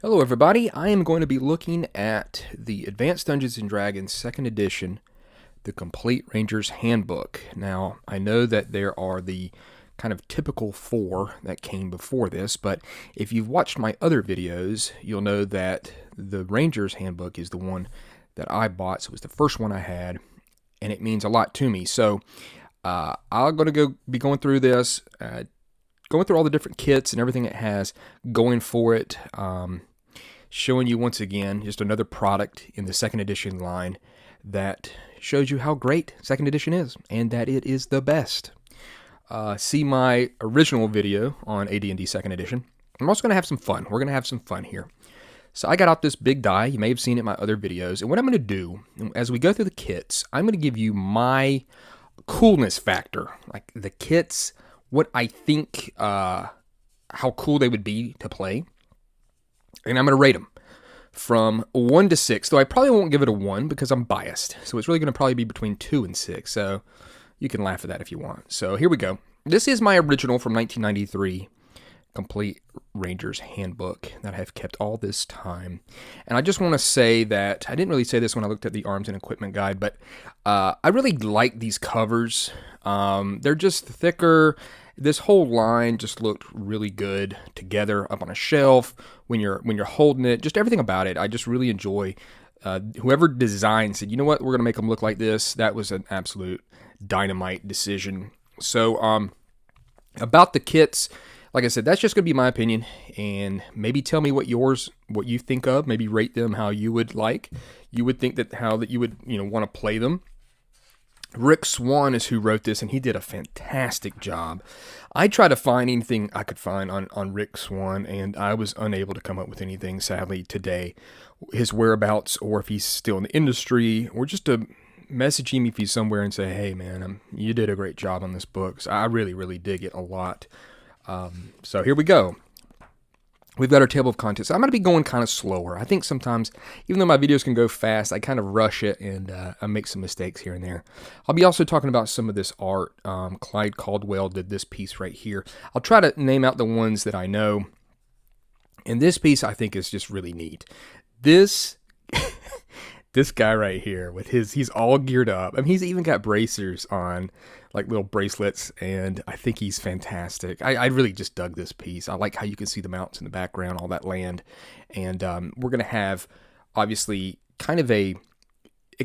Hello everybody, I am going to be looking at the Advanced Dungeons & Dragons 2nd Edition, the Complete Ranger's Handbook. Now, I know that there are the kind of typical 4 that came before this, but if you've watched my other videos, you'll know that the Ranger's Handbook is the one that I bought, so it was the first one I had, and it means a lot to me. So, I'm going to be going through this, going through all the different kits and everything it has, going for it, showing you once again just another product in the 2nd edition line that shows you how great 2nd edition is and that it is the best. See my original video on AD&D 2nd edition. I'm also going to have some fun. We're going to have some fun here. So I got out this big die. You may have seen it in my other videos. And what I'm going to do, as we go through the kits, I'm going to give you my coolness factor. Like the kits, what I think, how cool they would be to play. And I'm going to rate them from 1 to 6, though I probably won't give it a 1 because I'm biased. So it's really going to probably be between 2 and 6. So you can laugh at that if you want. So here we go. This is my original from 1993 Complete Ranger's Handbook that I have kept all this time. And I just want to say that, I didn't really say this when I looked at the Arms and Equipment Guide, but I really like these covers. They're just thicker. This whole line just looked really good together up on a shelf when you're holding it. Just everything about it, I just really enjoy. Whoever designed said, you know what, we're gonna make them look like this. That was an absolute dynamite decision. So about the kits, like I said, that's just gonna be my opinion, and maybe tell me what you think of. Maybe rate them how you would like. You would think that how that you would want to play them. Rick Swan is who wrote this, and he did a fantastic job. I tried to find anything I could find on Rick Swan, and I was unable to come up with anything, sadly, today. His whereabouts, or if he's still in the industry, or just to message him if he's somewhere and say, hey, man, you did a great job on this book. So I really, really dig it a lot. So here we go. We've got our table of contents. I'm going to be going kind of slower. I think sometimes, even though my videos can go fast, I kind of rush it and I make some mistakes here and there. I'll be also talking about some of this art. Clyde Caldwell did this piece right here. I'll try to name out the ones that I know. And this piece I think is just really neat. This guy right here with he's all geared up. I mean, he's even got bracers on, like little bracelets, and I think he's fantastic. I really just dug this piece. I like how you can see the mountains in the background, all that land. And we're going to have, obviously, kind of a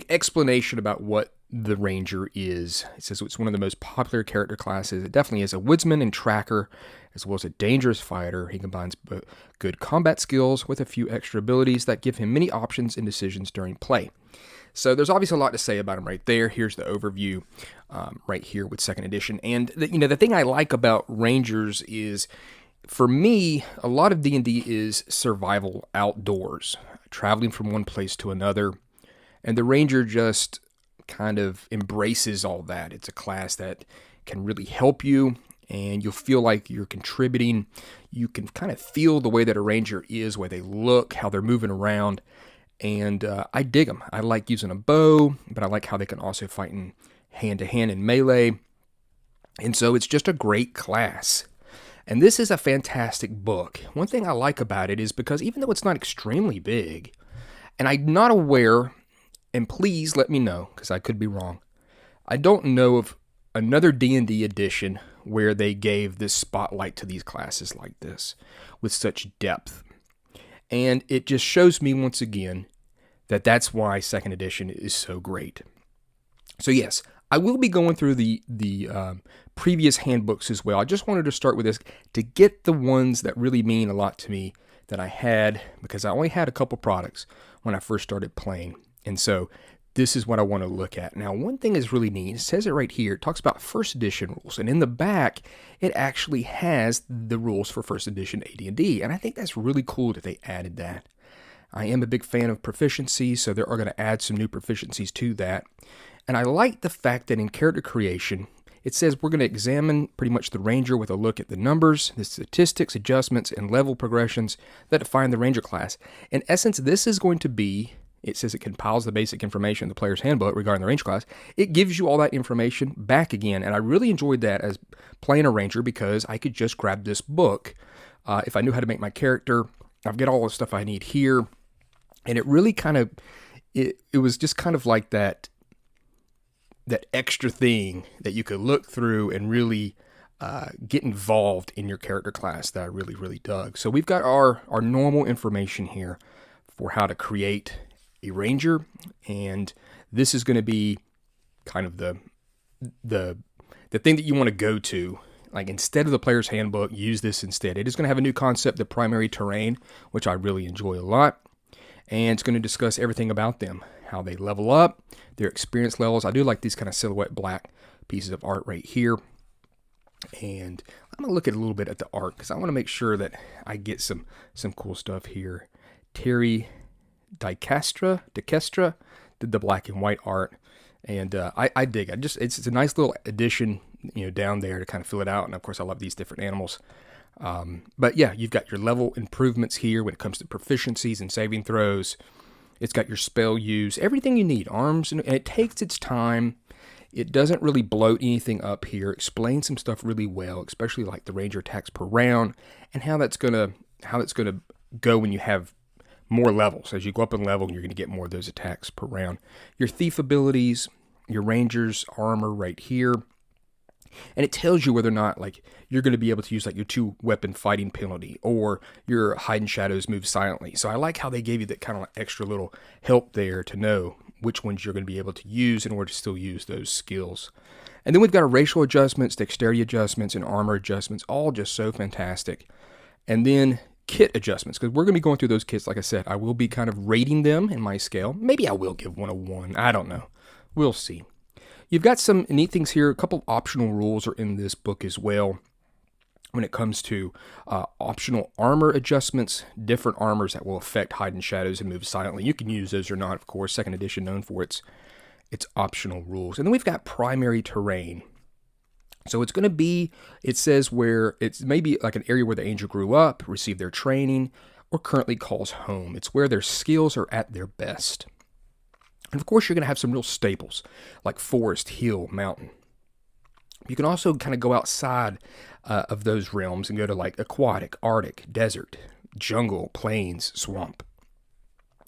explanation about what the Ranger is. It says it's one of the most popular character classes. It definitely is a woodsman and tracker, as well as a dangerous fighter. He combines good combat skills with a few extra abilities that give him many options and decisions during play. So there's obviously a lot to say about him right there. Here's the overview right here with 2nd edition. And the thing I like about Rangers is, for me, a lot of D&D is survival outdoors, traveling from one place to another. And the Ranger just kind of embraces all that. It's a class that can really help you, and you'll feel like you're contributing. You can kind of feel the way that a Ranger is, the way they look, how they're moving around. And I dig them. I like using a bow, but I like how they can also fight in hand-to-hand and melee. And so it's just a great class. And this is a fantastic book. One thing I like about it is because even though it's not extremely big, and I'm not aware, and please let me know, because I could be wrong, I don't know of another D&D edition where they gave this spotlight to these classes like this, with such depth. And it just shows me once again that that's why 2nd edition is so great. So yes, I will be going through the previous handbooks as well. I just wanted to start with this to get the ones that really mean a lot to me that I had, because I only had a couple products when I first started playing. And so this is what I want to look at. Now, one thing is really neat. It says it right here. It talks about 1st edition rules. And in the back, it actually has the rules for 1st edition AD&D. And I think that's really cool that they added that. I am a big fan of proficiencies, so they are going to add some new proficiencies to that. And I like the fact that in character creation, it says we're going to examine pretty much the Ranger with a look at the numbers, the statistics, adjustments, and level progressions that define the Ranger class. In essence, this is going to be, it says it compiles the basic information in the player's handbook regarding the Ranger class. It gives you all that information back again, and I really enjoyed that as playing a Ranger because I could just grab this book if I knew how to make my character I've got all the stuff I need here. And it really kind of, it was just kind of like that extra thing that you could look through and really get involved in your character class that I really, really dug. So we've got our normal information here for how to create a ranger, and this is going to be kind of the thing that you want to go to. Like, instead of the player's handbook, use this instead. It is going to have a new concept, the primary terrain, which I really enjoy a lot. And it's going to discuss everything about them, how they level up, their experience levels. I do like these kind of silhouette black pieces of art right here. And I'm going to look at a little bit at the art because I want to make sure that I get some cool stuff here. Terry DeCastra did the black and white art. And I dig it. It's a nice little addition, down there to kind of fill it out. And of course, I love these different animals. But yeah, you've got your level improvements here when it comes to proficiencies and saving throws. It's got your spell use, everything you need, arms, and it takes its time. It doesn't really bloat anything up here. Explains some stuff really well, especially like the ranger attacks per round and how that's gonna go when you have more levels. As you go up in level, you're gonna get more of those attacks per round. Your thief abilities, your ranger's armor right here. And it tells you whether or not like you're going to be able to use like your 2-weapon fighting penalty or your hide and shadows move silently. So I like how they gave you that kind of like extra little help there to know which ones you're going to be able to use in order to still use those skills. And then we've got our racial adjustments, dexterity adjustments, and armor adjustments, all just so fantastic. And then kit adjustments, because we're going to be going through those kits. Like I said, I will be kind of rating them in my scale. Maybe I will give one a 1. I don't know. We'll see. You've got some neat things here. A couple optional rules are in this book as well when it comes to optional armor adjustments, different armors that will affect hide and shadows and move silently. You can use those or not, of course. Second edition known for its optional rules. And then we've got primary terrain. So it's going to be, it says where it's maybe like an area where the angel grew up, received their training, or currently calls home. It's where their skills are at their best. And of course, you're going to have some real staples like forest, hill, mountain. You can also kind of go outside of those realms and go to like aquatic, arctic, desert, jungle, plains, swamp.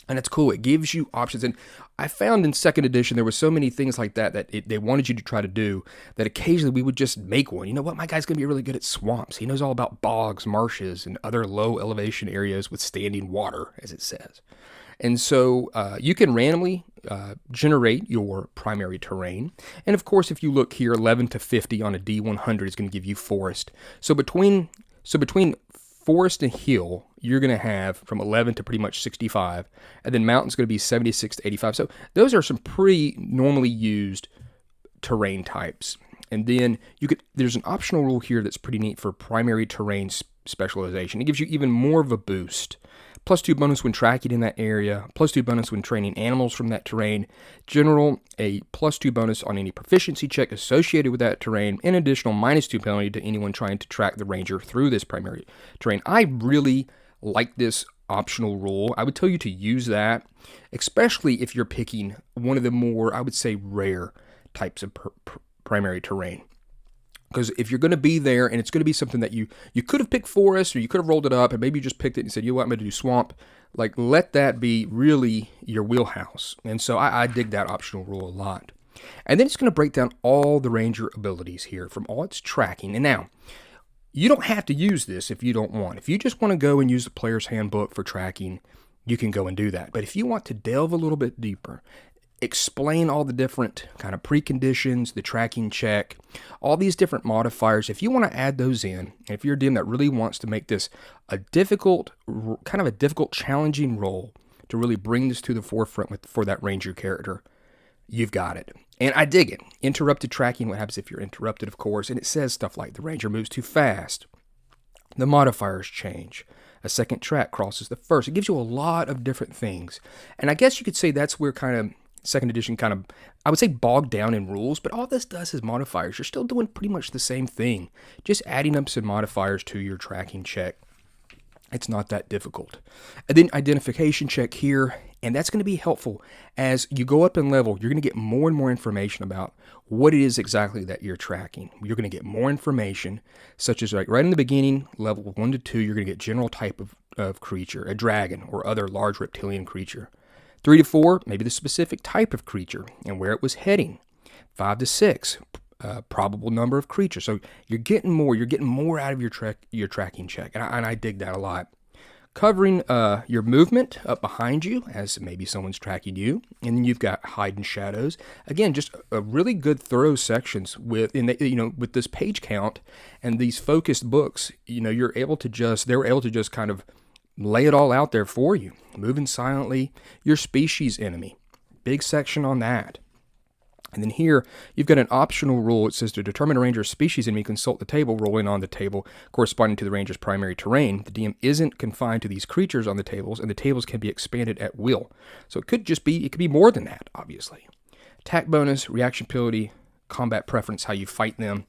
And it's cool. It gives you options. And I found in second edition, there were so many things like that they wanted you to try to do that occasionally we would just make one. You know what? My guy's going to be really good at swamps. He knows all about bogs, marshes, and other low elevation areas with standing water, as it says. And so you can randomly generate your primary terrain. And of course, if you look here, 11 to 50 on a D100 is going to give you forest. So between forest and hill, you're going to have from 11 to pretty much 65. And then mountain's going to be 76 to 85. So those are some pretty normally used terrain types. And then there's an optional rule here that's pretty neat for primary terrain specialization. It gives you even more of a boost. +2 bonus when tracking in that area, +2 bonus when training animals from that terrain. General, a +2 bonus on any proficiency check associated with that terrain, and additional -2 penalty to anyone trying to track the ranger through this primary terrain. I really like this optional rule. I would tell you to use that, especially if you're picking one of the more, I would say, rare types of primary terrain. Because if you're going to be there and it's going to be something that you could have picked forest or you could have rolled it up and maybe you just picked it and said, you know what, I'm going to do swamp, like let that be really your wheelhouse. And so I dig that optional rule a lot. And then it's going to break down all the ranger abilities here from all its tracking. And now, you don't have to use this if you don't want. If you just want to go and use the player's handbook for tracking, you can go and do that. But if you want to delve a little bit deeper, explain all the different kind of preconditions, the tracking check, all these different modifiers. If you want to add those in, and if you're a DM that really wants to make this a difficult, challenging role to really bring this to the forefront for that ranger character, you've got it. And I dig it. Interrupted tracking, what happens if you're interrupted, of course, and it says stuff like the ranger moves too fast. The modifiers change. A second track crosses the first. It gives you a lot of different things. And I guess you could say that's where kind of second edition kind of, I would say, bogged down in rules, but all this does is modifiers. You're still doing pretty much the same thing, just adding up some modifiers to your tracking check. It's not that difficult. And then identification check here, and that's going to be helpful as you go up in level. You're going to get more and more information about what it is exactly that you're tracking. You're going to get more information, such as like right in the beginning, level 1 to 2, you're going to get general type of creature, a dragon or other large reptilian creature. 3 to 4, maybe the specific type of creature and where it was heading. 5 to 6, probable number of creatures. So you're getting more out of your tracking check, and I dig that a lot. Covering your movement up behind you as maybe someone's tracking you, and then you've got hide and shadows. Again, just a really good thorough sections with this page count and these focused books. They were able to just kind of lay it all out there for you. Moving silently, your species enemy, big section on that. And then here, you've got an optional rule. It says to determine a ranger's species enemy, consult the table rolling on the table corresponding to the ranger's primary terrain. The DM isn't confined to these creatures on the tables, and the tables can be expanded at will. So it could be more than that, obviously. Attack bonus, reaction ability, combat preference, how you fight them.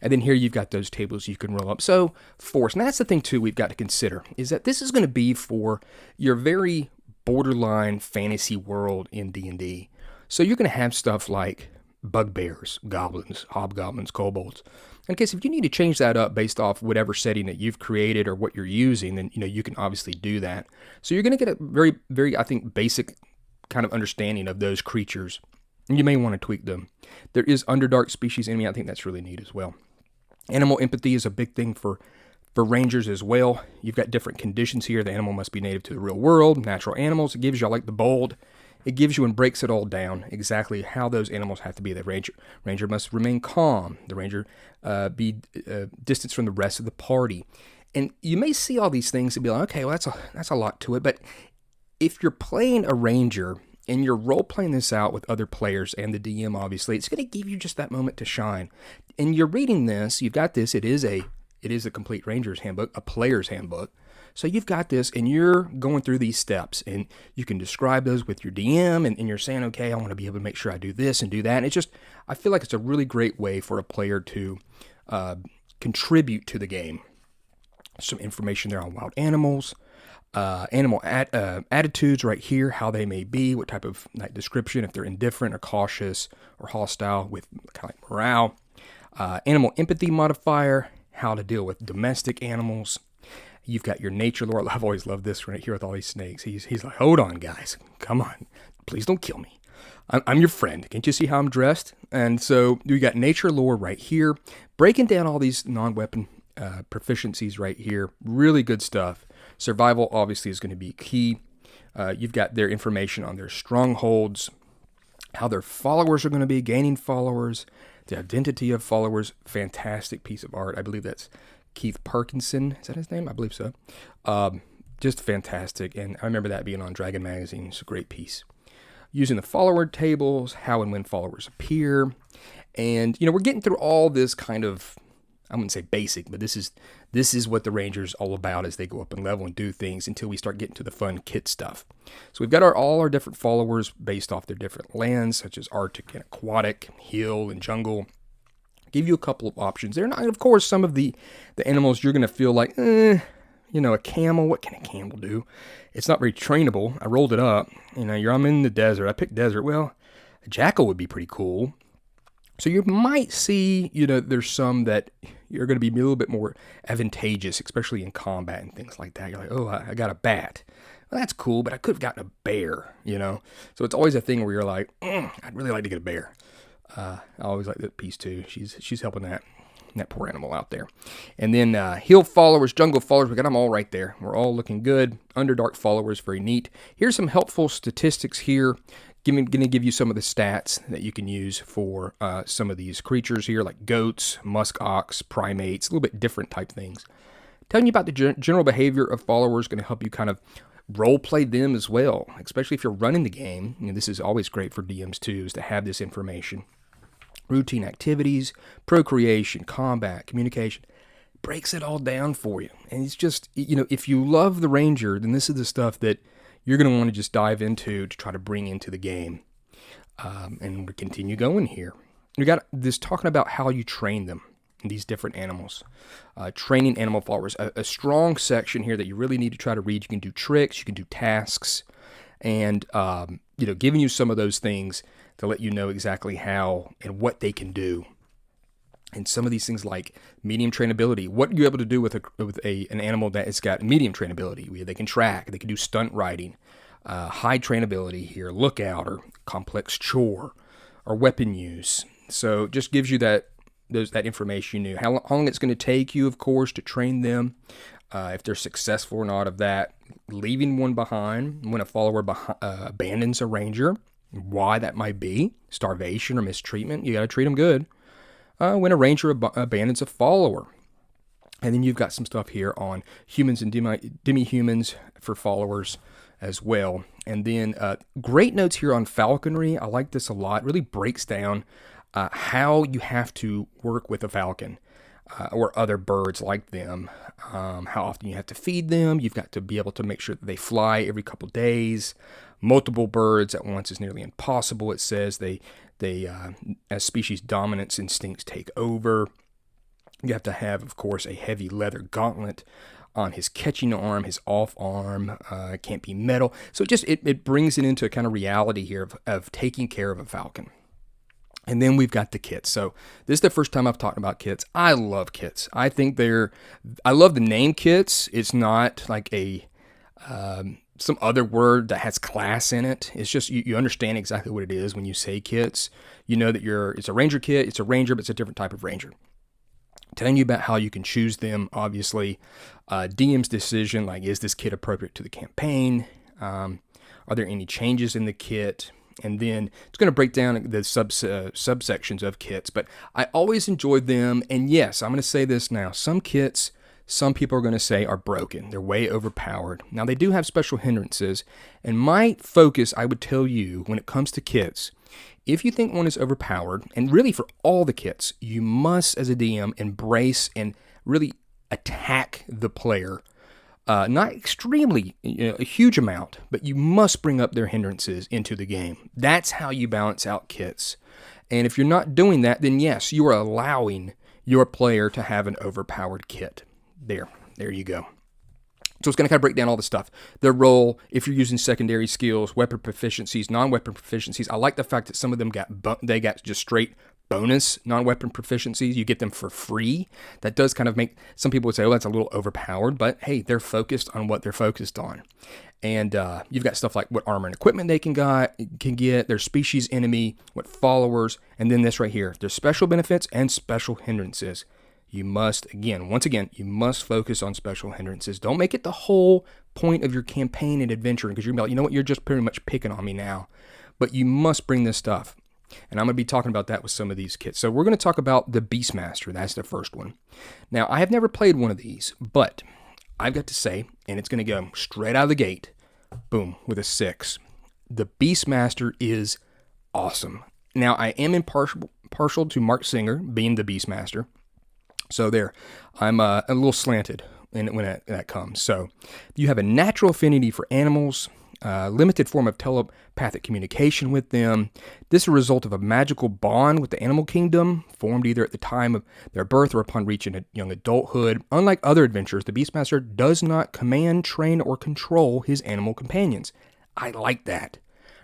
And then here you've got those tables you can roll up. So force, and that's the thing too we've got to consider, is that this is going to be for your very borderline fantasy world in D&D. So you're going to have stuff like bugbears, goblins, hobgoblins, kobolds. In case if you need to change that up based off whatever setting that you've created or what you're using, then you can obviously do that. So you're going to get a very, very, I think, basic kind of understanding of those creatures. And you may want to tweak them. There is Underdark species enemy. I think that's really neat as well. Animal empathy is a big thing for rangers as well. You've got different conditions here. The animal must be native to the real world, natural animals. It gives you, like the bold. It gives you and breaks it all down exactly how those animals have to be. The ranger must remain calm. The ranger be distanced from the rest of the party. And you may see all these things and be like, okay, well, that's a lot to it. But if you're playing a ranger and you're role-playing this out with other players and the DM, obviously, it's going to give you just that moment to shine. And you're reading this, you've got this, it is a complete ranger's handbook, a player's handbook. So you've got this, and you're going through these steps, and you can describe those with your DM, and you're saying, okay, I want to be able to make sure I do this and do that. And it's just, I feel like it's a really great way for a player to contribute to the game. Some information there on wild animals, animal attitudes right here, how they may be, what type of description, if they're indifferent or cautious or hostile with kind of like morale. Animal empathy modifier, how to deal with domestic animals. You've got your nature lore. I've always loved this right here with all these snakes. He's like, hold on, guys. Come on. Please don't kill me. I'm your friend. Can't you see how I'm dressed? And so we got nature lore right here. Breaking down all these non-weapon proficiencies right here. Really good stuff. Survival, obviously, is going to be key. You've got their information on their strongholds, how their followers are going to be, gaining followers, the identity of followers. Fantastic piece of art. I believe that's Keith Parkinson, is that his name? I believe so. Just fantastic, and I remember that being on Dragon Magazine. It's a great piece. Using the follower tables, how and when followers appear, and we're getting through all this kind of, I wouldn't say basic, but this is what the Ranger's all about as they go up in level and do things until we start getting to the fun kit stuff. So we've got all our different followers based off their different lands, such as Arctic and Aquatic, Hill and Jungle. Give you a couple of options there. And of course, some of the animals you're going to feel like, a camel, what can a camel do? It's not very trainable. I rolled it up. I'm in the desert. I picked desert. Well, a jackal would be pretty cool. So you might see, there's some that you're going to be a little bit more advantageous, especially in combat and things like that. You're like, oh, I got a bat. Well, that's cool, but I could have gotten a bear, So it's always a thing where you're like, I'd really like to get a bear. I always like that piece too. She's helping that poor animal out there. And then hill followers, jungle followers, we got them all right there. We're all looking good. Underdark followers, very neat. Here's some helpful statistics here. Going to give you some of the stats that you can use for some of these creatures here, like goats, musk ox, primates, a little bit different type things. Telling you about the general behavior of followers, going to help you kind of role play them as well, especially if you're running the game. This is always great for DMs too, is to have this information. Routine activities, procreation, combat, communication, breaks it all down for you. And it's just, if you love the Ranger, then this is the stuff that you're going to want to just dive into to try to bring into the game. And we continue going here. We got this talking about how you train them, these different animals. Training animal followers, a strong section here that you really need to try to read. You can do tricks, you can do tasks, and giving you some of those things to let you know exactly how and what they can do. And some of these things like medium trainability, what are you able to do with an animal that has got medium trainability? They can track, they can do stunt riding, high trainability here, lookout, or complex chore, or weapon use. So it just gives you that information you knew. How long it's going to take you, of course, to train them, if they're successful or not of that. Leaving one behind when a follower abandons a ranger, why that might be, starvation or mistreatment, you got to treat them good. When a ranger abandons a follower. And then you've got some stuff here on humans and demi-humans for followers as well. And then great notes here on falconry. I like this a lot. It really breaks down how you have to work with a falcon or other birds like them. How often you have to feed them. You've got to be able to make sure that they fly every couple days. Multiple birds at once is nearly impossible. It says they as species dominance instincts take over. You have to have, of course, a heavy leather gauntlet on his catching arm, his off arm. It can't be metal. So it brings it into a kind of reality here of taking care of a falcon. And then we've got the kits. So this is the first time I've talked about kits. I love kits. I love the name kits. It's not like some other word that has class in it. It's just you understand exactly what it is when you say kits. You know that it's a ranger kit, it's a ranger, but it's a different type of ranger. Telling you about how you can choose them, obviously. DM's decision, like, is this kit appropriate to the campaign? Are there any changes in the kit? And then it's going to break down the subsections of kits. But I always enjoyed them. And yes, I'm going to say this now. Some kits, some people are going to say, are broken. They're way overpowered. Now, they do have special hindrances. And my focus, I would tell you, when it comes to kits, if you think one is overpowered, and really for all the kits, you must, as a DM, embrace and really attack the player. Not extremely, a huge amount, but you must bring up their hindrances into the game. That's how you balance out kits. And if you're not doing that, then yes, you are allowing your player to have an overpowered kit. There you go. So it's going to kind of break down all the stuff. Their role, if you're using secondary skills, weapon proficiencies, non-weapon proficiencies. I like the fact that some of them got just straight bonus non-weapon proficiencies. You get them for free. That does kind of make some people would say, oh, that's a little overpowered. But hey, they're focused on what they're focused on. And you've got stuff like what armor and equipment they can get, their species enemy, what followers, and then this right here, their special benefits and special hindrances. You must, once again, you must focus on special hindrances. Don't make it the whole point of your campaign and adventure, because you're going to be like, you know what, you're just pretty much picking on me now. But you must bring this stuff. And I'm going to be talking about that with some of these kits. So we're going to talk about the Beastmaster. That's the first one. Now, I have never played one of these, but I've got to say, and it's going to go straight out of the gate, boom, with a 6. The Beastmaster is awesome. Now, I am partial to Mark Singer being the Beastmaster. So there, I'm a little slanted when that comes. So you have a natural affinity for animals, limited form of telepathic communication with them. This is a result of a magical bond with the animal kingdom, formed either at the time of their birth or upon reaching young adulthood. Unlike other adventurers, the Beastmaster does not command, train, or control his animal companions. I like that.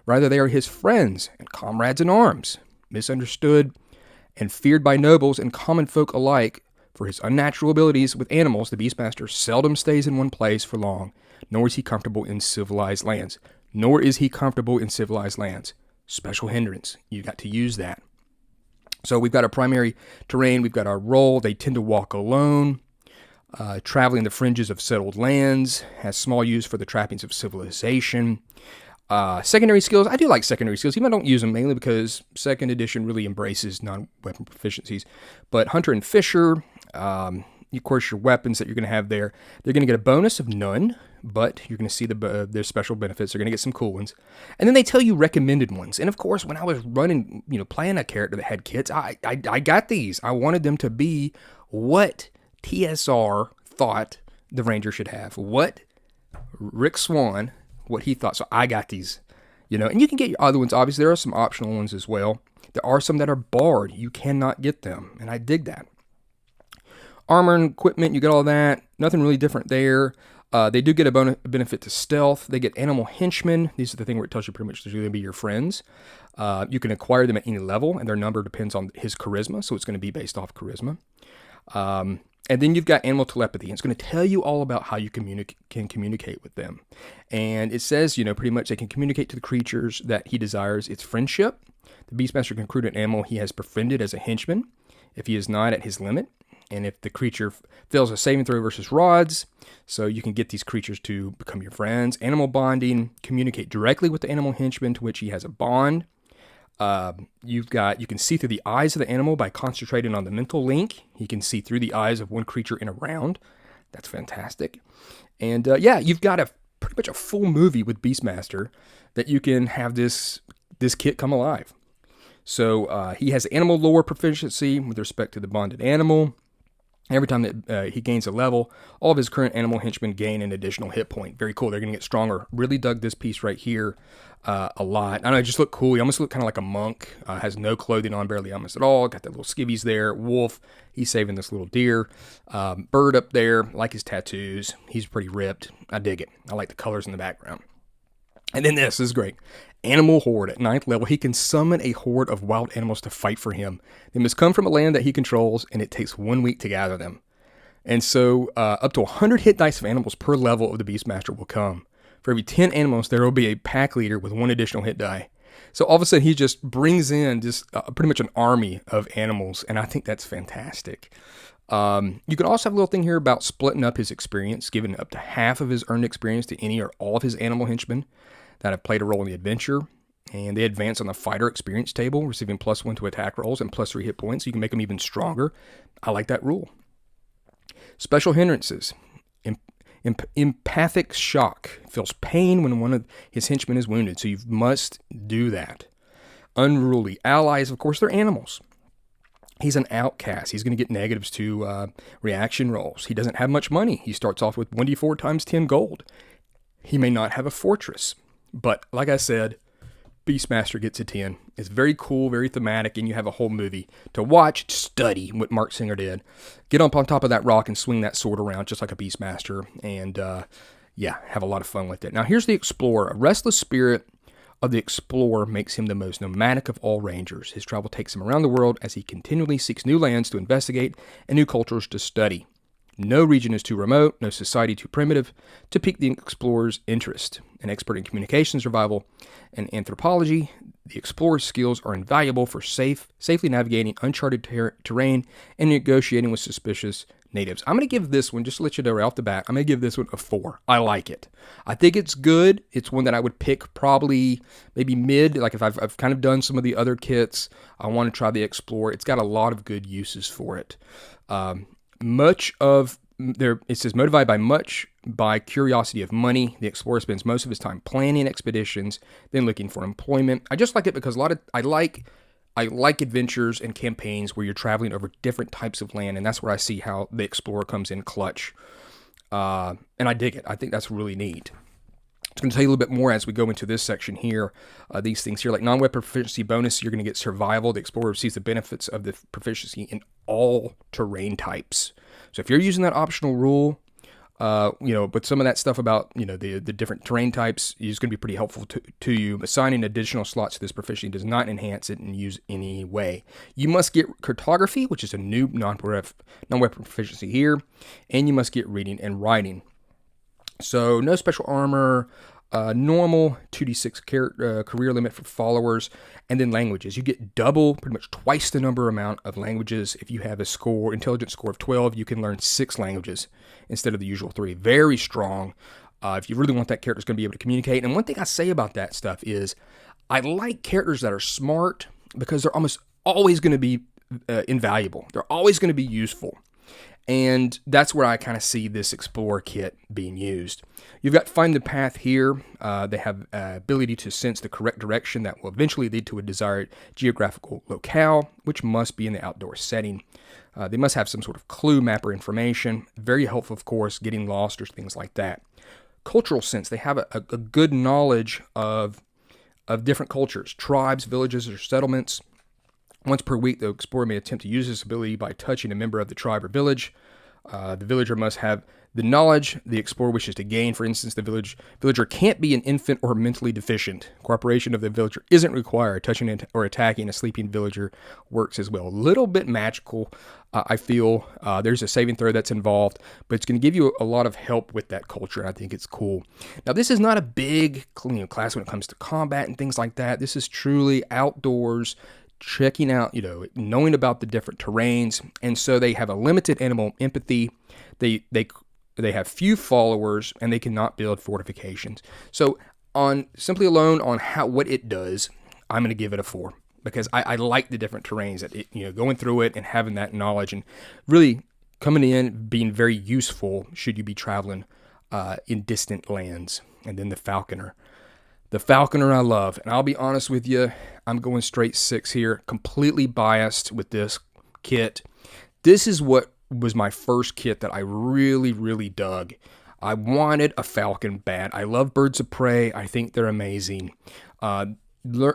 Rather, they are his friends and comrades in arms, misunderstood and feared by nobles and common folk alike. For his unnatural abilities with animals, the Beastmaster seldom stays in one place for long, nor is he comfortable in civilized lands. Special hindrance. You got to use that. So we've got our primary terrain. We've got our role. They tend to walk alone, traveling the fringes of settled lands, has small use for the trappings of civilization. Secondary skills. I do like secondary skills, even though I don't use them mainly because 2nd edition really embraces non-weapon proficiencies. But Hunter and Fisher, of course, your weapons that you're going to have there, they're going to get a bonus of none, but you're going to see their special benefits. They're going to get some cool ones. And then they tell you recommended ones. And of course, when I was running, playing a character that had kits, I got these. I wanted them to be what TSR thought the Ranger should have. What Rick Swan, what he thought. So I got these, and you can get your other ones. Obviously, there are some optional ones as well. There are some that are barred. You cannot get them, and I dig that. Armor and equipment, you get all that. Nothing really different there. They do get a benefit to stealth. They get animal henchmen. These are the thing where it tells you pretty much they're going to be your friends. You can acquire them at any level, and their number depends on his charisma, so it's going to be based off charisma. And then you've got animal telepathy. And it's going to tell you all about how you can communicate with them. And it says, pretty much they can communicate to the creatures that he desires. It's friendship. The Beastmaster can recruit an animal he has befriended as a henchman if he is not at his limit. And if the creature fails a saving throw versus rods, so you can get these creatures to become your friends. Animal bonding, communicate directly with the animal henchman to which he has a bond. You can see through the eyes of the animal by concentrating on the mental link. He can see through the eyes of one creature in a round. That's fantastic. And you've got pretty much a full movie with Beastmaster that you can have this kit come alive. So he has animal lore proficiency with respect to the bonded animal. Every time that he gains a level, all of his current animal henchmen gain an additional hit point. Very cool. They're going to get stronger. Really dug this piece right here a lot. I know it just looked cool. He almost looked kind of like a monk. Has no clothing on, barely almost at all. Got that little skivvies there. Wolf. He's saving this little deer. Bird up there. Like his tattoos. He's pretty ripped. I dig it. I like the colors in the background. And then this is great. Animal Horde. At 9th level, he can summon a horde of wild animals to fight for him. They must come from a land that he controls, and it takes 1 week to gather them. And so up to 100 hit dice of animals per level of the Beastmaster will come. For every 10 animals, there will be a pack leader with 1 additional hit die. So all of a sudden, he just brings in just pretty much an army of animals, and I think that's fantastic. You can also have a little thing here about splitting up his experience, giving up to half of his earned experience to any or all of his animal henchmen that have played a role in the adventure, and they advance on the fighter experience table, receiving +1 to attack rolls and +3 hit points, so you can make them even stronger. I like that rule. Special hindrances. Empathic shock. Feels pain when one of his henchmen is wounded, so you must do that. Unruly. Allies, of course, they're animals. He's an outcast. He's going to get negatives to reaction rolls. He doesn't have much money. He starts off with 1d4 times 10 gold. He may not have a fortress. But like I said, Beastmaster gets a 10. It's very cool, very thematic, and you have a whole movie to watch, study what Mark Singer did. Get up on top of that rock and swing that sword around just like a Beastmaster, and have a lot of fun with it. Now here's the Explorer. A restless spirit of the Explorer makes him the most nomadic of all Rangers. His travel takes him around the world as he continually seeks new lands to investigate and new cultures to study. No region is too remote, no society too primitive to pique the explorer's interest. An expert in communication, survival, and anthropology, the explorer's skills are invaluable for safely navigating uncharted terrain and negotiating with suspicious natives. I'm going to give this one, just to let you know right off the bat, I'm going to give this one a 4. I like it. I think it's good. It's one that I would pick probably maybe mid. Like if I've kind of done some of the other kits, I want to try the Explorer. It's got a lot of good uses for it. It says motivated by curiosity of money. The explorer spends most of his time planning expeditions, then looking for employment. I just like it because I like adventures and campaigns where you're traveling over different types of land, and that's where I see how the explorer comes in clutch. And I dig it. I think that's really neat. I'm going to tell you a little bit more as we go into this section here. These things here, like non-weapon proficiency bonus, you're going to get survival. The explorer receives the benefits of the proficiency in all terrain types. So if you're using that optional rule, but some of that stuff about, the different terrain types is going to be pretty helpful to you. Assigning additional slots to this proficiency does not enhance it in use any way. You must get cartography, which is a new non-weapon proficiency here, and you must get reading and writing. So no special armor, normal 2d6 career limit for followers, and then languages. You get double, pretty much twice the amount of languages. If you have intelligence score of 12, you can learn 6 languages instead of the usual 3. Very strong. If you really want that character's going to be able to communicate. And one thing I say about that stuff is I like characters that are smart because they're almost always going to be invaluable. They're always going to be useful. And that's where I kind of see this Explorer kit being used. You've got Find the Path here. They have ability to sense the correct direction that will eventually lead to a desired geographical locale, which must be in the outdoor setting. They must have some sort of clue mapper information. Very helpful, of course, getting lost or things like that. Cultural sense. They have a good knowledge of different cultures, tribes, villages, or settlements. Once per week, the explorer may attempt to use this ability by touching a member of the tribe or village. The villager must have the knowledge the explorer wishes to gain. For instance, the villager can't be an infant or mentally deficient. Cooperation of the villager isn't required. Touching or attacking a sleeping villager works as well. A little bit magical, I feel. There's a saving throw that's involved, but it's going to give you a lot of help with that culture, and I think it's cool. Now, this is not a big class when it comes to combat and things like that. This is truly outdoors, checking out, knowing about the different terrains, and so they have a limited animal empathy. They have few followers, and they cannot build fortifications. So simply alone on what it does, I'm going to give it a 4 because I like the different terrains that it, going through it and having that knowledge and really coming in, being very useful should you be traveling in distant lands. And then the Falconer. The Falconer I love, and I'll be honest with you, I'm going straight 6 here, completely biased with this kit. This is what was my first kit that I really, really dug. I wanted a falcon bad. I love birds of prey. I think they're amazing.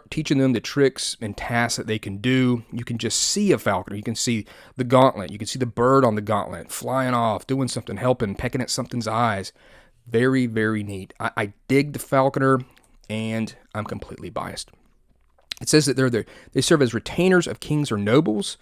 Teaching them the tricks and tasks that they can do. You can just see a falconer. You can see the gauntlet. You can see the bird on the gauntlet flying off, doing something, helping, pecking at something's eyes. Very, very neat. I dig the Falconer, and I'm completely biased. It says that they serve as retainers of kings or nobles,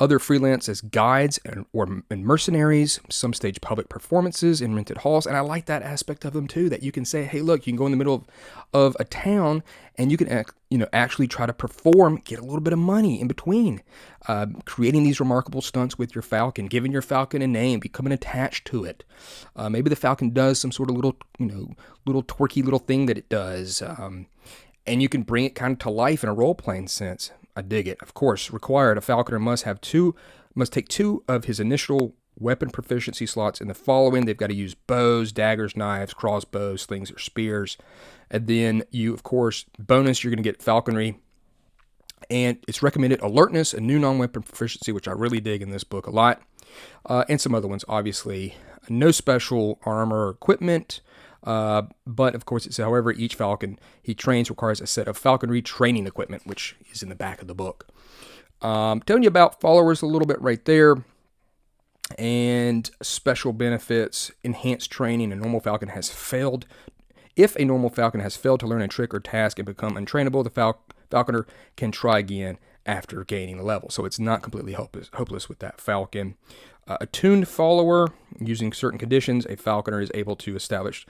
other freelance as guides and mercenaries, some stage public performances in rented halls, and I like that aspect of them too, that you can say, hey, look, you can go in the middle of a town and you can actually try to perform, get a little bit of money in between, creating these remarkable stunts with your falcon, giving your falcon a name, becoming attached to it. Maybe the falcon does some sort of little twerky little thing that it does, and you can bring it kind of to life in a role-playing sense. I dig it. Of course, required, a falconer must take 2 of his initial weapon proficiency slots in the following. They've got to use bows, daggers, knives, crossbows, slings, or spears. And then you, of course, bonus, you're going to get falconry. And it's recommended alertness, a new non-weapon proficiency, which I really dig in this book a lot. And some other ones, obviously. No special armor or equipment. But of course, it's however each falcon he trains requires a set of falconry training equipment, which is in the back of the book. Telling you about followers a little bit right there, and special benefits, enhanced training. A normal falcon has failed. If a normal falcon has failed to learn a trick or task and become untrainable, the falconer can try again after gaining a level. So it's not completely hopeless with that falcon. Attuned follower, using certain conditions, a falconer is able to establish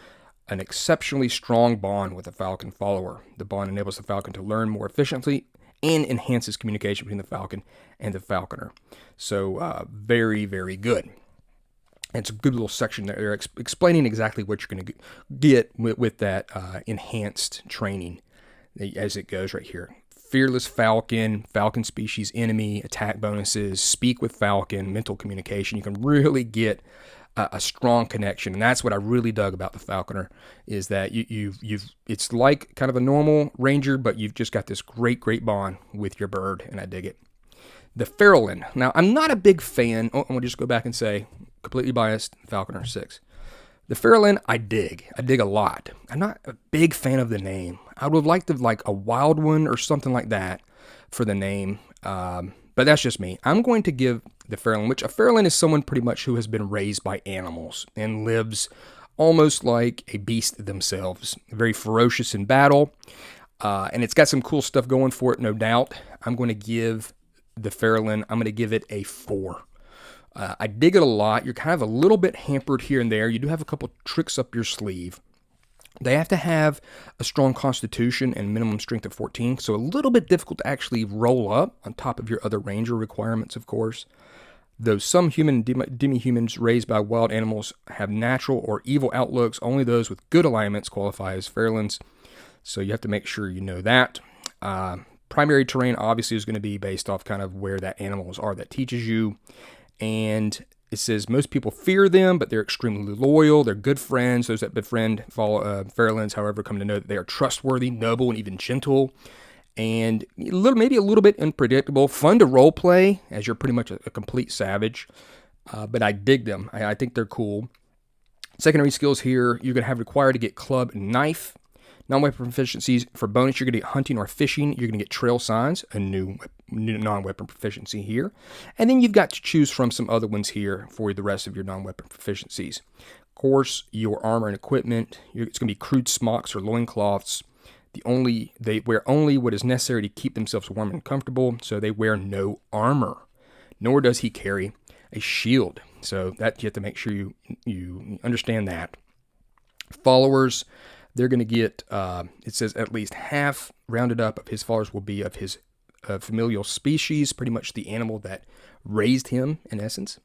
an exceptionally strong bond with a falcon follower. The bond enables the falcon to learn more efficiently and enhances communication between the falcon and the falconer. So very, very good. It's a good little section there explaining exactly what you're going to get with that enhanced training as it goes right here. Fearless Falcon, Falcon species enemy, attack bonuses, speak with Falcon, mental communication. You can really get a strong connection, and that's what I really dug about the Falconer, is that it's like kind of a normal ranger, but you've just got this great bond with your bird, and I dig it. The Feralan. Now, I'm not a big fan. I'm going to just go back and say, completely biased, Falconer 6. The Feralan, I dig a lot. I'm not a big fan of the name. I would like a wild one or something like that for the name, but that's just me. I'm going to give the Feralan, which a Feralan is someone pretty much who has been raised by animals and lives almost like a beast themselves. Very ferocious in battle, and it's got some cool stuff going for it, no doubt. I'm going to give the Feralan, I'm going to give it a 4. I dig it a lot. You're kind of a little bit hampered here and there. You do have a couple tricks up your sleeve. They have to have a strong constitution and minimum strength of 14, so a little bit difficult to actually roll up on top of your other ranger requirements, of course. Though some human and demi-humans raised by wild animals have natural or evil outlooks, only those with good alignments qualify as Feralans, so you have to make sure you know that. Primary terrain obviously is going to be based off kind of where that animals are that teaches you. And it says most people fear them, but they're extremely loyal. They're good friends. Those that befriend Feralans, however, come to know that they are trustworthy, noble, and even gentle. And maybe a little bit unpredictable. Fun to role play, as you're pretty much a complete savage. But I dig them. I think they're cool. Secondary skills here, you're going to have required to get club and knife. Non-weapon proficiencies for bonus, you're going to get hunting or fishing. You're going to get trail signs, a new non-weapon proficiency here. And then you've got to choose from some other ones here for the rest of your non-weapon proficiencies. Of course, your armor and equipment, it's going to be crude smocks or loincloths. They wear only what is necessary to keep themselves warm and comfortable, so they wear no armor. Nor does he carry a shield. So that you have to make sure you understand that. Followers, they're going to get, it says at least half rounded up of his followers will be of his familial species, pretty much the animal that raised him in essence.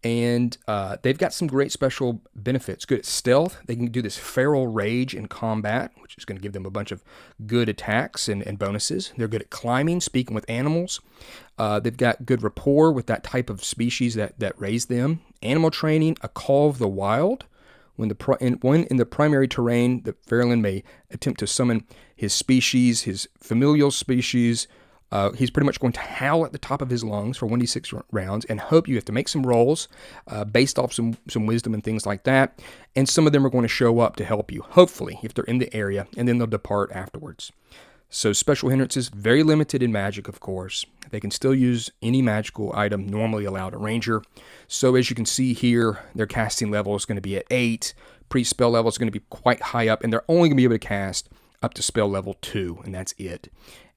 And they've got some great special benefits. Good at stealth. They can do this feral rage in combat, which is going to give them a bunch of good attacks and bonuses. They're good at climbing, speaking with animals. They've got good rapport with that type of species that raised them. Animal training, a call of the wild. When in the primary terrain, the Feralan may attempt to summon his species, his familial species. He's pretty much going to howl at the top of his lungs for 1d6 rounds and hope you have to make some rolls based off some wisdom and things like that. And some of them are going to show up to help you, hopefully, if they're in the area, and then they'll depart afterwards. So special hindrances, very limited in magic, of course. They can still use any magical item normally allowed a ranger. So as you can see here, their casting level is going to be at 8. Pre-spell level is going to be quite high up, and they're only going to be able to cast up to spell level 2, and that's it.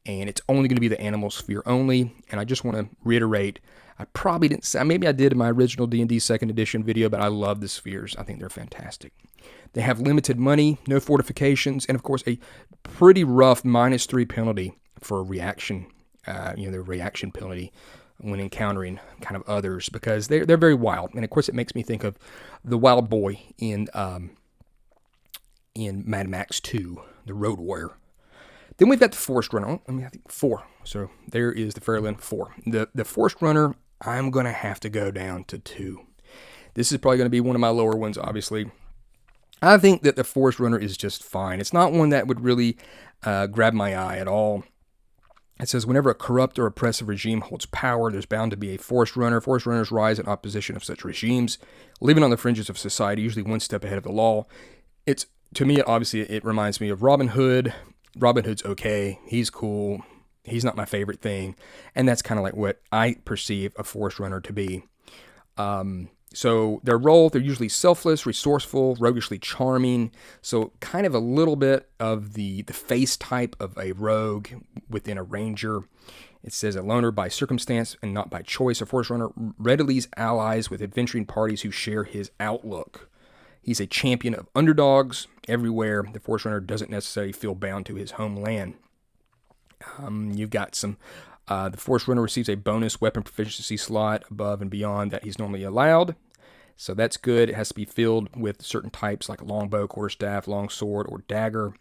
And it's only going to be the animal sphere only. And I just want to reiterate, I probably didn't say, maybe I did in my original D&D 2nd edition video, but I love the spheres. I think they're fantastic. They have limited money, no fortifications, and of course a pretty rough -3 penalty for a reaction, the reaction penalty when encountering kind of others, because they're very wild. And of course it makes me think of the wild boy in Mad Max 2, the Road Warrior. Then we've got the Forest Runner. I think 4. So there is the Feralan 4. The Forest Runner, I'm going to have to go down to 2. This is probably going to be one of my lower ones, obviously. I think that the Forest Runner is just fine. It's not one that would really grab my eye at all. It says, whenever a corrupt or oppressive regime holds power, there's bound to be a Forest Runner. Forest Runners rise in opposition of such regimes, living on the fringes of society, usually one step ahead of the law. To me, obviously, it reminds me of Robin Hood. Robin Hood's okay. He's cool. He's not my favorite thing. And that's kind of like what I perceive a Forest Runner to be. So their role, they're usually selfless, resourceful, roguishly charming. So kind of a little bit of the face type of a rogue within a ranger. It says a loner by circumstance and not by choice. A Forest Runner readily allies with adventuring parties who share his outlook. He's a champion of underdogs everywhere. The Forest Runner doesn't necessarily feel bound to his homeland. You've got some... the Forest Runner receives a bonus weapon proficiency slot above and beyond that he's normally allowed. So that's good. It has to be filled with certain types like longbow, quarterstaff, longsword, or dagger.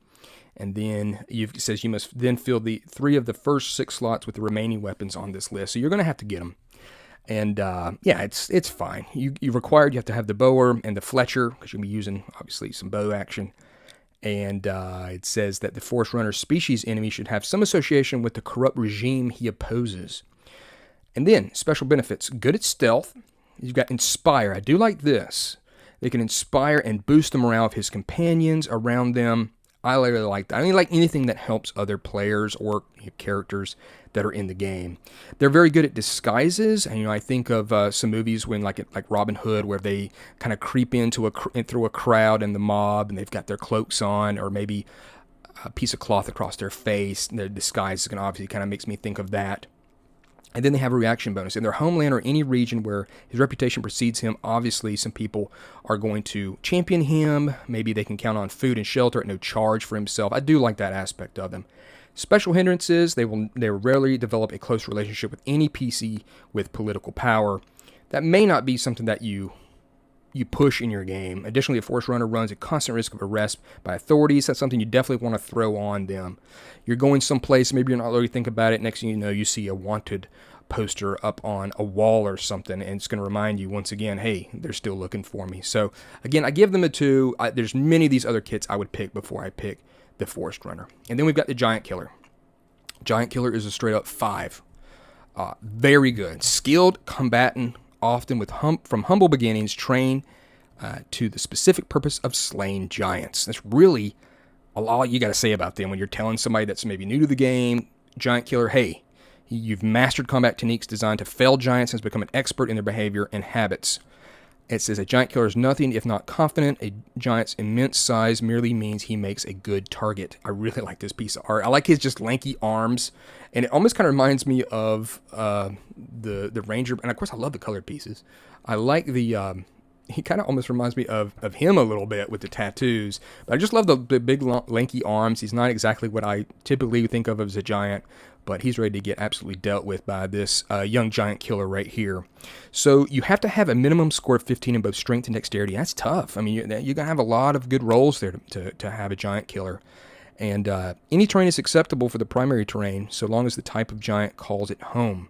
And then it says you must then fill the 3 of the first 6 slots with the remaining weapons on this list. So you're going to have to get them. And it's fine. You have to have the bower and the fletcher, because you'll be using obviously some bow action. And it says that the Forest Runner species enemy should have some association with the corrupt regime he opposes. And then special benefits: good at stealth. You've got inspire. I do like this. They can inspire and boost the morale of his companions around them. I really like that. I mean, like anything that helps other players or characters that are in the game. They're very good at disguises, and I think of some movies when, like Robin Hood, where they kind of creep into through a crowd and the mob, and they've got their cloaks on, or maybe a piece of cloth across their face. And their disguise is going to obviously kind of makes me think of that. And then they have a reaction bonus. In their homeland or any region where his reputation precedes him, obviously some people are going to champion him. Maybe they can count on food and shelter at no charge for himself. I do like that aspect of them. Special hindrances: they will rarely develop a close relationship with any PC with political power. That may not be something that you push in your game. Additionally, a Forest Runner runs a constant risk of arrest by authorities. That's something you definitely want to throw on them. You're going someplace, maybe you're not really thinking about it. Next thing you know, you see a wanted poster up on a wall or something, and it's going to remind you once again, hey, they're still looking for me. So again, I give them a 2. There's many of these other kits I would pick before I pick the Forest Runner. And then we've got the Giant Killer. Giant Killer is a straight up 5. Very good. Skilled combatant, often from humble beginnings, trained to the specific purpose of slaying giants. That's really all you got to say about them when you're telling somebody that's maybe new to the game. Giant Killer, hey, You've mastered combat techniques designed to fell giants and has become an expert in their behavior and habits. It says a giant killer is nothing if not confident. A giant's immense size merely means he makes a good target. I really like this piece of art. I like his just lanky arms, and it almost kind of reminds me of the Ranger. And of course, I love the colored pieces. I like the. He kind of almost reminds me of him a little bit with the tattoos. But I just love the big lanky arms. He's not exactly what I typically think of as a giant, but he's ready to get absolutely dealt with by this young giant killer right here. So you have to have a minimum score of 15 in both strength and dexterity. That's tough. I mean, you're going to have a lot of good rolls there to have a giant killer. And any terrain is acceptable for the primary terrain, so long as the type of giant calls it home.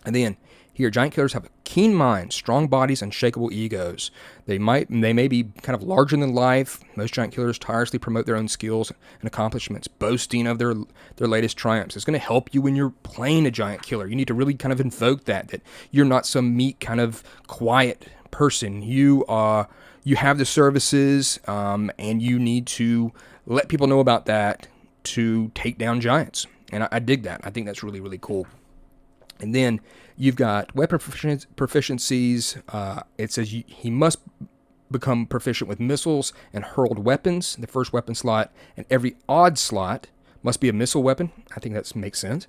And then, here, giant killers have a keen mind, strong bodies, unshakable egos. They may be kind of larger than life. Most giant killers tirelessly promote their own skills and accomplishments, boasting of their latest triumphs. It's going to help you when you're playing a giant killer. You need to really kind of invoke that you're not some meek, kind of quiet person. You have the services, and you need to let people know about that to take down giants. And I dig that. I think that's really, really cool. And then you've got weapon proficiencies. It says he must become proficient with missiles and hurled weapons, the first weapon slot, and every odd slot must be a missile weapon. I think that makes sense.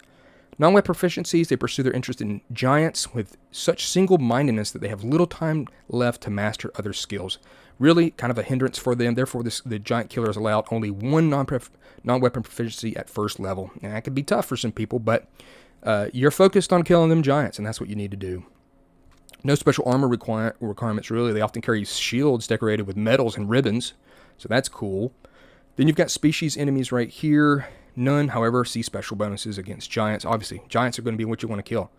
Non-weapon proficiencies, they pursue their interest in giants with such single-mindedness that they have little time left to master other skills. Really kind of a hindrance for them. Therefore, the giant killer is allowed only one non-weapon proficiency at first level. And that could be tough for some people, but you're focused on killing them giants, and that's what you need to do. No special armor requirements, really. They often carry shields decorated with medals and ribbons, so that's cool. Then you've got species enemies right here. None, however, see special bonuses against giants. Obviously, giants are going to be what you want to kill.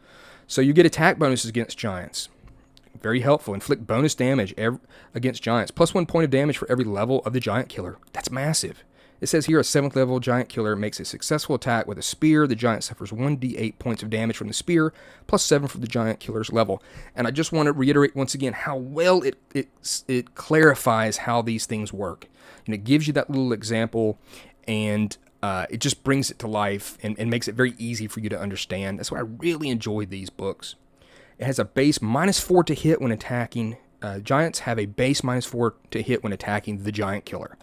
So you get attack bonuses against giants. Very helpful. Inflict bonus damage against giants. Plus 1 point of damage for every level of the giant killer. That's massive. It says here a 7th level giant killer makes a successful attack with a spear. The giant suffers 1d8 points of damage from the spear, plus 7 for the giant killer's level. And I just want to reiterate once again how well it clarifies how these things work. And it gives you that little example, and it just brings it to life and makes it very easy for you to understand. That's why I really enjoyed these books. It has a base -4 to hit when attacking. Giants have a base -4 to hit when attacking the giant killer.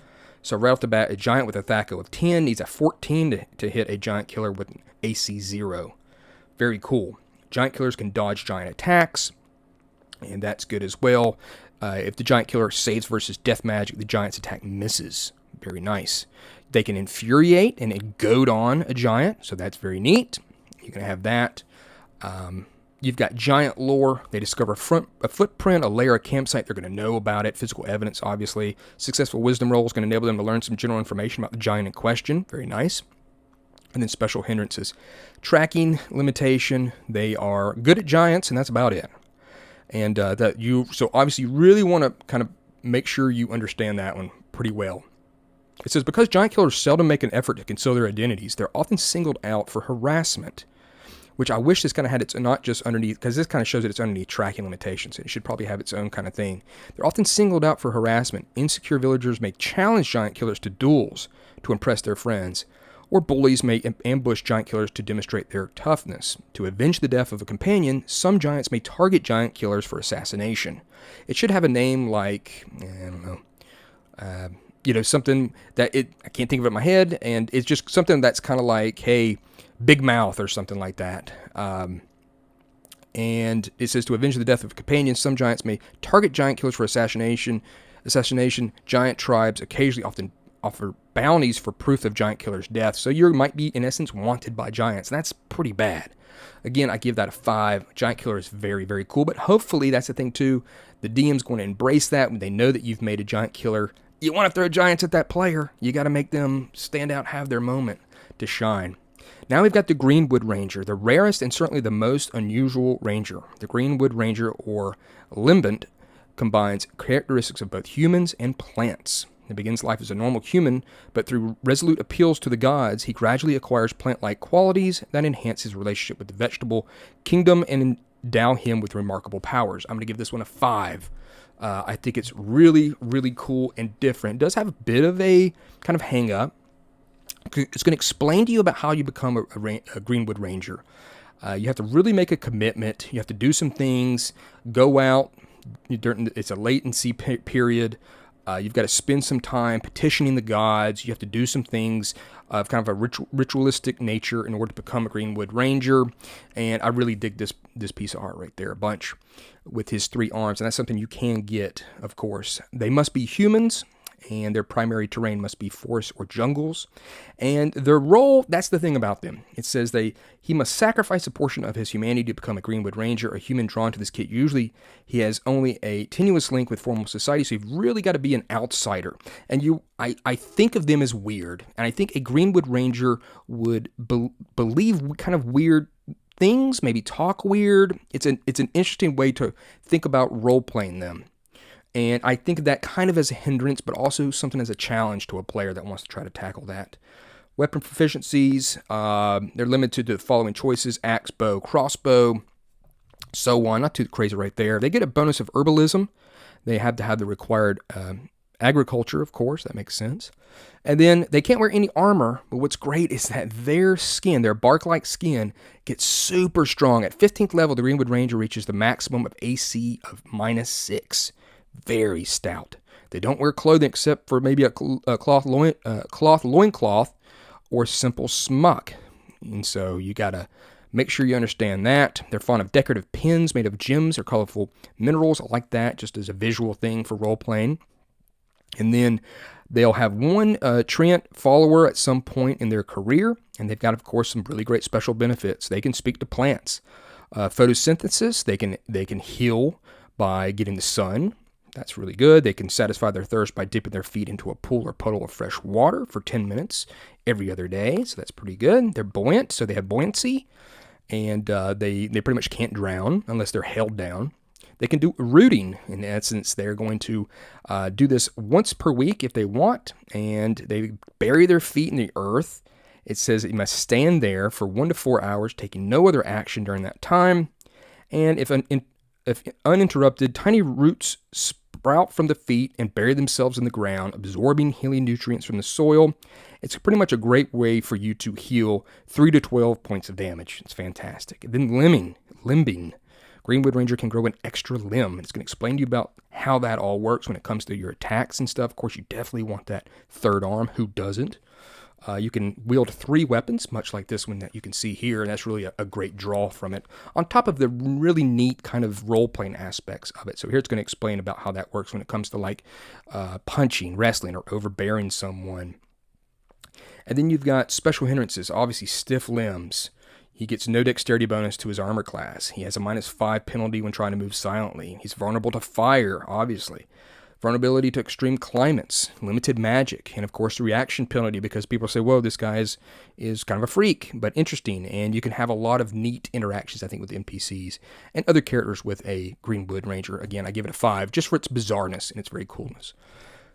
So right off the bat, a giant with a THAC0 of 10 needs a 14 to hit a giant killer with an AC 0. Very cool. Giant killers can dodge giant attacks, and that's good as well. If the giant killer saves versus death magic, the giant's attack misses. Very nice. They can infuriate and goad on a giant, so that's very neat. You can have that. You've got giant lore. They discover a footprint, a lair, a campsite. They're going to know about it. Physical evidence, obviously. Successful wisdom roll is going to enable them to learn some general information about the giant in question. Very nice. And then special hindrances. Tracking, limitation. They are good at giants, and that's about it. And so obviously you really want to kind of make sure you understand that one pretty well. It says, because giant killers seldom make an effort to conceal their identities, they're often singled out for harassment. Which I wish this kind of had its, not just underneath, because this kind of shows that it's underneath tracking limitations. It should probably have its own kind of thing. They're often singled out for harassment. Insecure villagers may challenge giant killers to duels to impress their friends, or bullies may ambush giant killers to demonstrate their toughness. To avenge the death of a companion, some giants may target giant killers for assassination. It should have a name like, I don't know, something that I can't think of it in my head, and it's just something that's kind of like, hey, Big Mouth or something like that. And it says to avenge the death of a companion, some giants may target giant killers for assassination. Giant tribes occasionally often offer bounties for proof of giant killers' death. So you might be, in essence, wanted by giants. And that's pretty bad. Again, I give that a 5. Giant killer is very, very cool. But hopefully, that's the thing, too. The DM's going to embrace that when they know that you've made a giant killer. You want to throw giants at that player. You got to make them stand out, have their moment to shine. Now we've got the Greenwood Ranger, the rarest and certainly the most unusual ranger. The Greenwood Ranger, or Limbant, combines characteristics of both humans and plants. He begins life as a normal human, but through resolute appeals to the gods, he gradually acquires plant-like qualities that enhance his relationship with the vegetable kingdom and endow him with remarkable powers. I'm going to give this one a 5. I think it's really, really cool and different. It does have a bit of a kind of hang-up. It's going to explain to you about how you become a Greenwood Ranger. You have to really make a commitment. You have to do some things, go out. It's a latency period. You've got to spend some time petitioning the gods. You have to do some things of kind of a ritualistic nature in order to become a Greenwood Ranger. And I really dig this piece of art right there a bunch with his 3 arms. And that's something you can get, of course. They must be humans, and their primary terrain must be forests or jungles. And their role, that's the thing about them. It says he must sacrifice a portion of his humanity to become a Greenwood Ranger. A human drawn to this kit, usually he has only a tenuous link with formal society, so you've really got to be an outsider. And I think of them as weird, and I think a Greenwood Ranger would believe kind of weird things, maybe talk weird. It's an interesting way to think about role-playing them. And I think of that kind of as a hindrance, but also something as a challenge to a player that wants to try to tackle that. Weapon proficiencies, they're limited to the following choices: axe, bow, crossbow, so on. Not too crazy right there. They get a bonus of herbalism. They have to have the required agriculture, of course. That makes sense. And then they can't wear any armor, but what's great is that their skin, their bark-like skin, gets super strong. At 15th level, the Greenwood Ranger reaches the maximum of AC of -6. Very stout. They don't wear clothing except for maybe a cloth loincloth or simple smock. And so you got to make sure you understand that. They're fond of decorative pins made of gems or colorful minerals. I like that just as a visual thing for role-playing. And then they'll have one treant follower at some point in their career. And they've got, of course, some really great special benefits. They can speak to plants. Photosynthesis, they can heal by getting the sun. That's really good. They can satisfy their thirst by dipping their feet into a pool or puddle of fresh water for 10 minutes every other day. So that's pretty good. They're buoyant, so they have buoyancy. And they pretty much can't drown unless they're held down. They can do rooting. In essence, they're going to do this once per week if they want. And they bury their feet in the earth. It says that you must stand there for 1 to 4 hours, taking no other action during that time. And if uninterrupted, tiny roots sprout from the feet and bury themselves in the ground, absorbing healing nutrients from the soil. It's pretty much a great way for you to heal 3 to 12 points of damage. It's fantastic. And then limbing. Greenwood Ranger can grow an extra limb. It's going to explain to you about how that all works when it comes to your attacks and stuff. Of course, you definitely want that third arm. Who doesn't? You can wield 3 weapons, much like this one that you can see here, and that's really a great draw from it, on top of the really neat kind of role-playing aspects of it. So here it's going to explain about how that works when it comes to like punching, wrestling, or overbearing someone. And then you've got special hindrances, obviously stiff limbs. He gets no dexterity bonus to his armor class. He has a -5 penalty when trying to move silently. He's vulnerable to fire, obviously. Vulnerability to extreme climates, limited magic, and of course the reaction penalty, because people say, whoa, this guy is kind of a freak, but interesting, and you can have a lot of neat interactions, I think, with NPCs and other characters with a Greenwood Ranger. Again, I give it a 5, just for its bizarreness and its very coolness.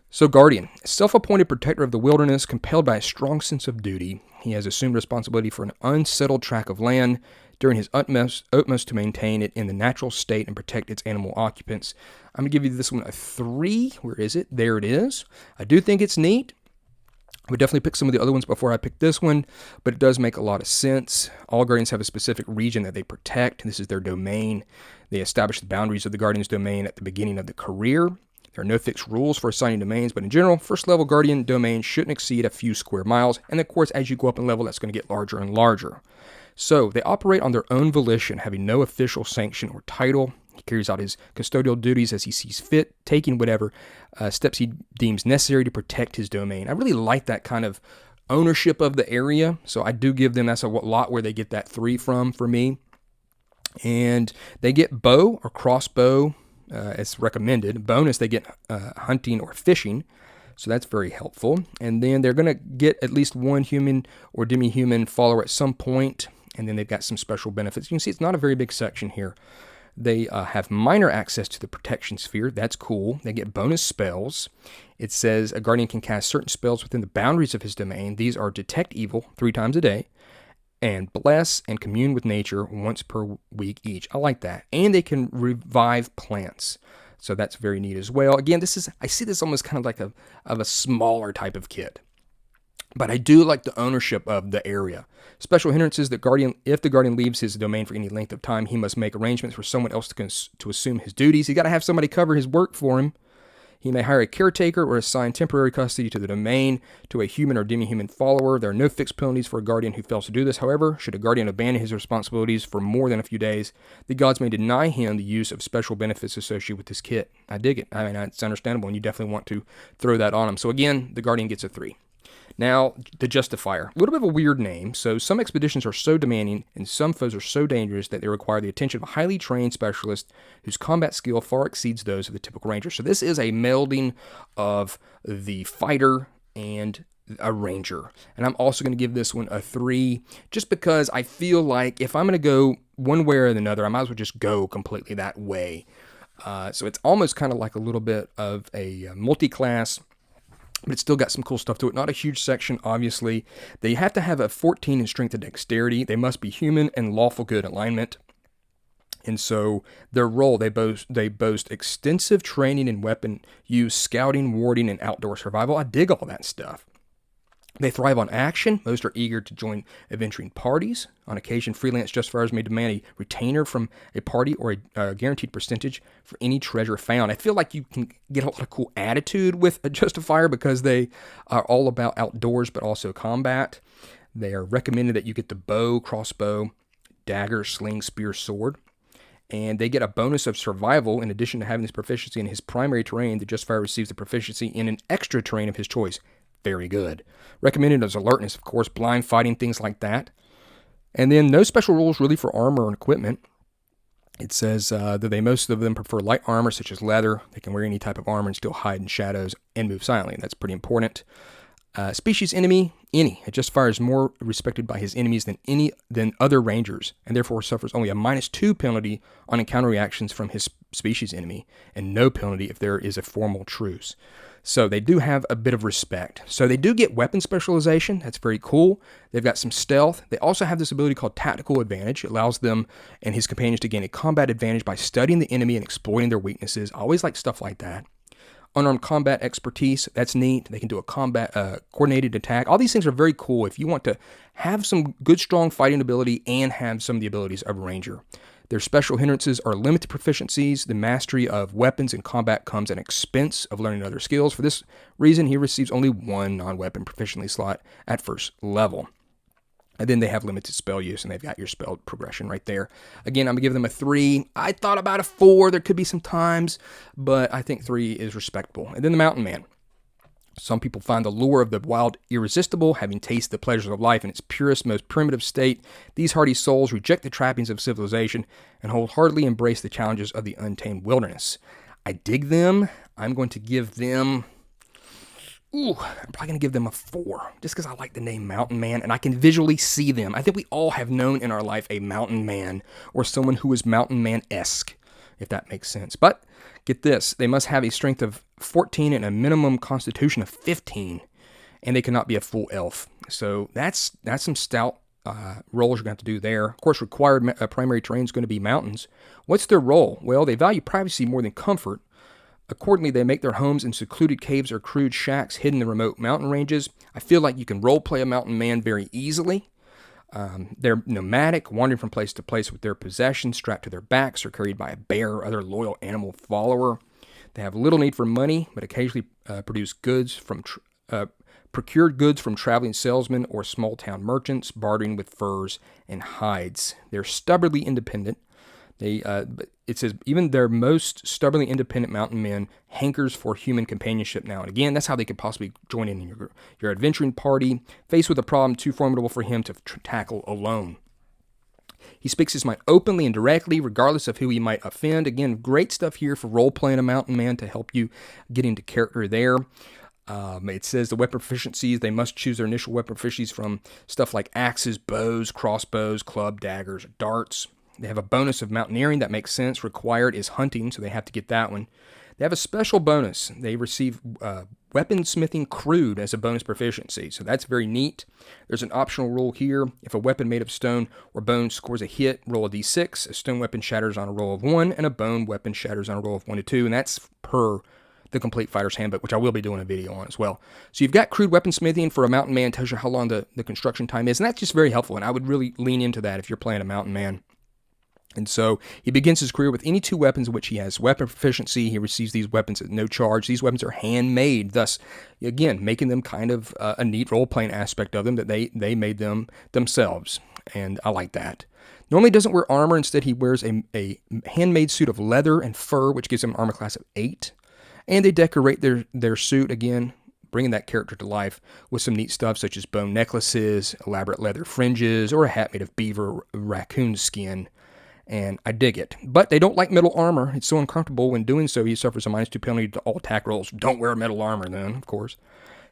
So Guardian, self-appointed protector of the wilderness, compelled by a strong sense of duty. He has assumed responsibility for an unsettled tract of land, doing his utmost to maintain it in the natural state and protect its animal occupants. I'm going to give you this one a 3. Where is it? There it is. I do think it's neat. I would definitely pick some of the other ones before I pick this one, but it does make a lot of sense. All Guardians have a specific region that they protect. This is their domain. They establish the boundaries of the Guardian's domain at the beginning of the career. There are no fixed rules for assigning domains, but in general, first level Guardian domain shouldn't exceed a few square miles, and of course, as you go up in level, that's going to get larger and larger. So, they operate on their own volition, having no official sanction or title. He carries out his custodial duties as he sees fit, taking whatever steps he deems necessary to protect his domain. I really like that kind of ownership of the area, so I do give them, that's a lot where they get that 3 from, for me. And they get bow or crossbow, as recommended. Bonus, they get hunting or fishing, so that's very helpful. And then they're going to get at least 1 human or demi-human follower at some point, and then they've got some special benefits. You can see it's not a very big section here. They have minor access to the protection sphere. That's cool. They get bonus spells. It says a Guardian can cast certain spells within the boundaries of his domain. These are Detect Evil 3 times a day, and Bless and Commune with Nature once per week each. I like that. And they can revive plants. So that's very neat as well. Again, I see this almost kind of like a smaller type of kit. But I do like the ownership of the area. Special hindrances that Guardian, if the Guardian leaves his domain for any length of time, he must make arrangements for someone else to assume his duties. He got to have somebody cover his work for him. He may hire a caretaker or assign temporary custody to the domain to a human or demi-human follower. There are no fixed penalties for a Guardian who fails to do this. However, should a Guardian abandon his responsibilities for more than a few days, the gods may deny him the use of special benefits associated with this kit. I dig it. I mean, it's understandable, and you definitely want to throw that on him. So again, the Guardian gets a 3. Now, the Justifier. A little bit of a weird name. So some expeditions are so demanding and some foes are so dangerous that they require the attention of a highly trained specialist whose combat skill far exceeds those of the typical ranger. So this is a melding of the fighter and a ranger. And I'm also going to give this one a 3 just because I feel like if I'm going to go one way or another, I might as well just go completely that way. So it's almost kind of like a little bit of a multi-class, but it's still got some cool stuff to it. Not a huge section, obviously. They have to have a 14 in strength and dexterity. They must be human and lawful good alignment. And so their role, they boast extensive training in weapon use, scouting, warding, and outdoor survival. I dig all that stuff. They thrive on action. Most are eager to join adventuring parties. On occasion, freelance justifiers may demand a retainer from a party or a guaranteed percentage for any treasure found. I feel like you can get a lot of cool attitude with a justifier because they are all about outdoors but also combat. They are recommended that you get the bow, crossbow, dagger, sling, spear, sword. And they get a bonus of survival in addition to having this proficiency in his primary terrain. The justifier receives the proficiency in an extra terrain of his choice. Very good. Recommended as alertness, of course, blind fighting, things like that. And then no special rules really for armor and equipment. It says that most of them prefer light armor, such as leather. They can wear any type of armor and still hide in shadows and move silently. That's pretty important. Species enemy, any. A justifier is more respected by his enemies than other rangers, and therefore suffers only a -2 penalty on encounter reactions from his species enemy, and no penalty if there is a formal truce. So they do have a bit of respect. So they do get weapon specialization. That's very cool. They've got some stealth. They also have this ability called tactical advantage. It allows them and his companions to gain a combat advantage by studying the enemy and exploiting their weaknesses. I always like stuff like that. Unarmed combat expertise. That's neat. They can do a combat coordinated attack. All these things are very cool if you want to have some good, strong fighting ability and have some of the abilities of a ranger. Their special hindrances are limited proficiencies. The mastery of weapons in combat comes at expense of learning other skills. For this reason, he receives only 1 non-weapon proficiency slot at first level. And then they have limited spell use, and they've got your spell progression right there. Again, I'm going to give them a 3. I thought about a 4. There could be some times, but I think 3 is respectable. And then the Mountain Man. Some people find the lure of the wild irresistible, having tasted the pleasures of life in its purest, most primitive state. These hardy souls reject the trappings of civilization and wholeheartedly embrace the challenges of the untamed wilderness. I dig them. I'm going to give them... I'm probably going to give them a 4, just because I like the name Mountain Man, and I can visually see them. I think we all have known in our life a mountain man, or someone who is Mountain Man-esque, if that makes sense. But get this, they must have a strength of 14 and a minimum constitution of 15, and they cannot be a full elf. So that's some stout roles you're going to have to do there. Of course, required primary terrain is going to be mountains. What's their role? Well, they value privacy more than comfort. Accordingly, they make their homes in secluded caves or crude shacks hidden in remote mountain ranges. I feel like you can roleplay a mountain man very easily. They're nomadic, wandering from place to place with their possessions strapped to their backs or carried by a bear or other loyal animal follower. They have little need for money, but occasionally procured goods from traveling salesmen or small-town merchants, bartering with furs and hides. They're stubbornly independent. It says even their most stubbornly independent mountain men hankers for human companionship now and again. That's how they could possibly join in your adventuring party, faced with a problem too formidable for him to tackle alone. He speaks his mind openly and directly, regardless of who he might offend. Again, great stuff here for role-playing a mountain man to help you get into character there. It says the weapon proficiencies, they must choose their initial weapon proficiencies from stuff like axes, bows, crossbows, club, daggers, or darts. They have a bonus of mountaineering. That makes sense. Required is hunting, so they have to get that one. They have a special bonus. They receive weaponsmithing crude as a bonus proficiency, so that's very neat. There's an optional rule here. If a weapon made of stone or bone scores a hit, roll a d6. A stone weapon shatters on a roll of 1, and a bone weapon shatters on a roll of 1 to 2, and that's per the Complete Fighter's Handbook, which I will be doing a video on as well. So you've got crude weaponsmithing for a mountain man, tells you how long the construction time is, and that's just very helpful, and I would really lean into that if you're playing a mountain man. And so he begins his career with any 2 weapons in which he has weapon proficiency. He receives these weapons at no charge. These weapons are handmade, thus, again, making them kind of a neat role-playing aspect of them, that they made them themselves, and I like that. Normally doesn't wear armor. Instead, he wears a handmade suit of leather and fur, which gives him an armor class of 8. And they decorate their suit, again, bringing that character to life with some neat stuff such as bone necklaces, elaborate leather fringes, or a hat made of beaver or raccoon skin. And I dig it. But they don't like metal armor. It's so uncomfortable when doing so, he suffers a -2 penalty to all attack rolls. Don't wear metal armor then, of course.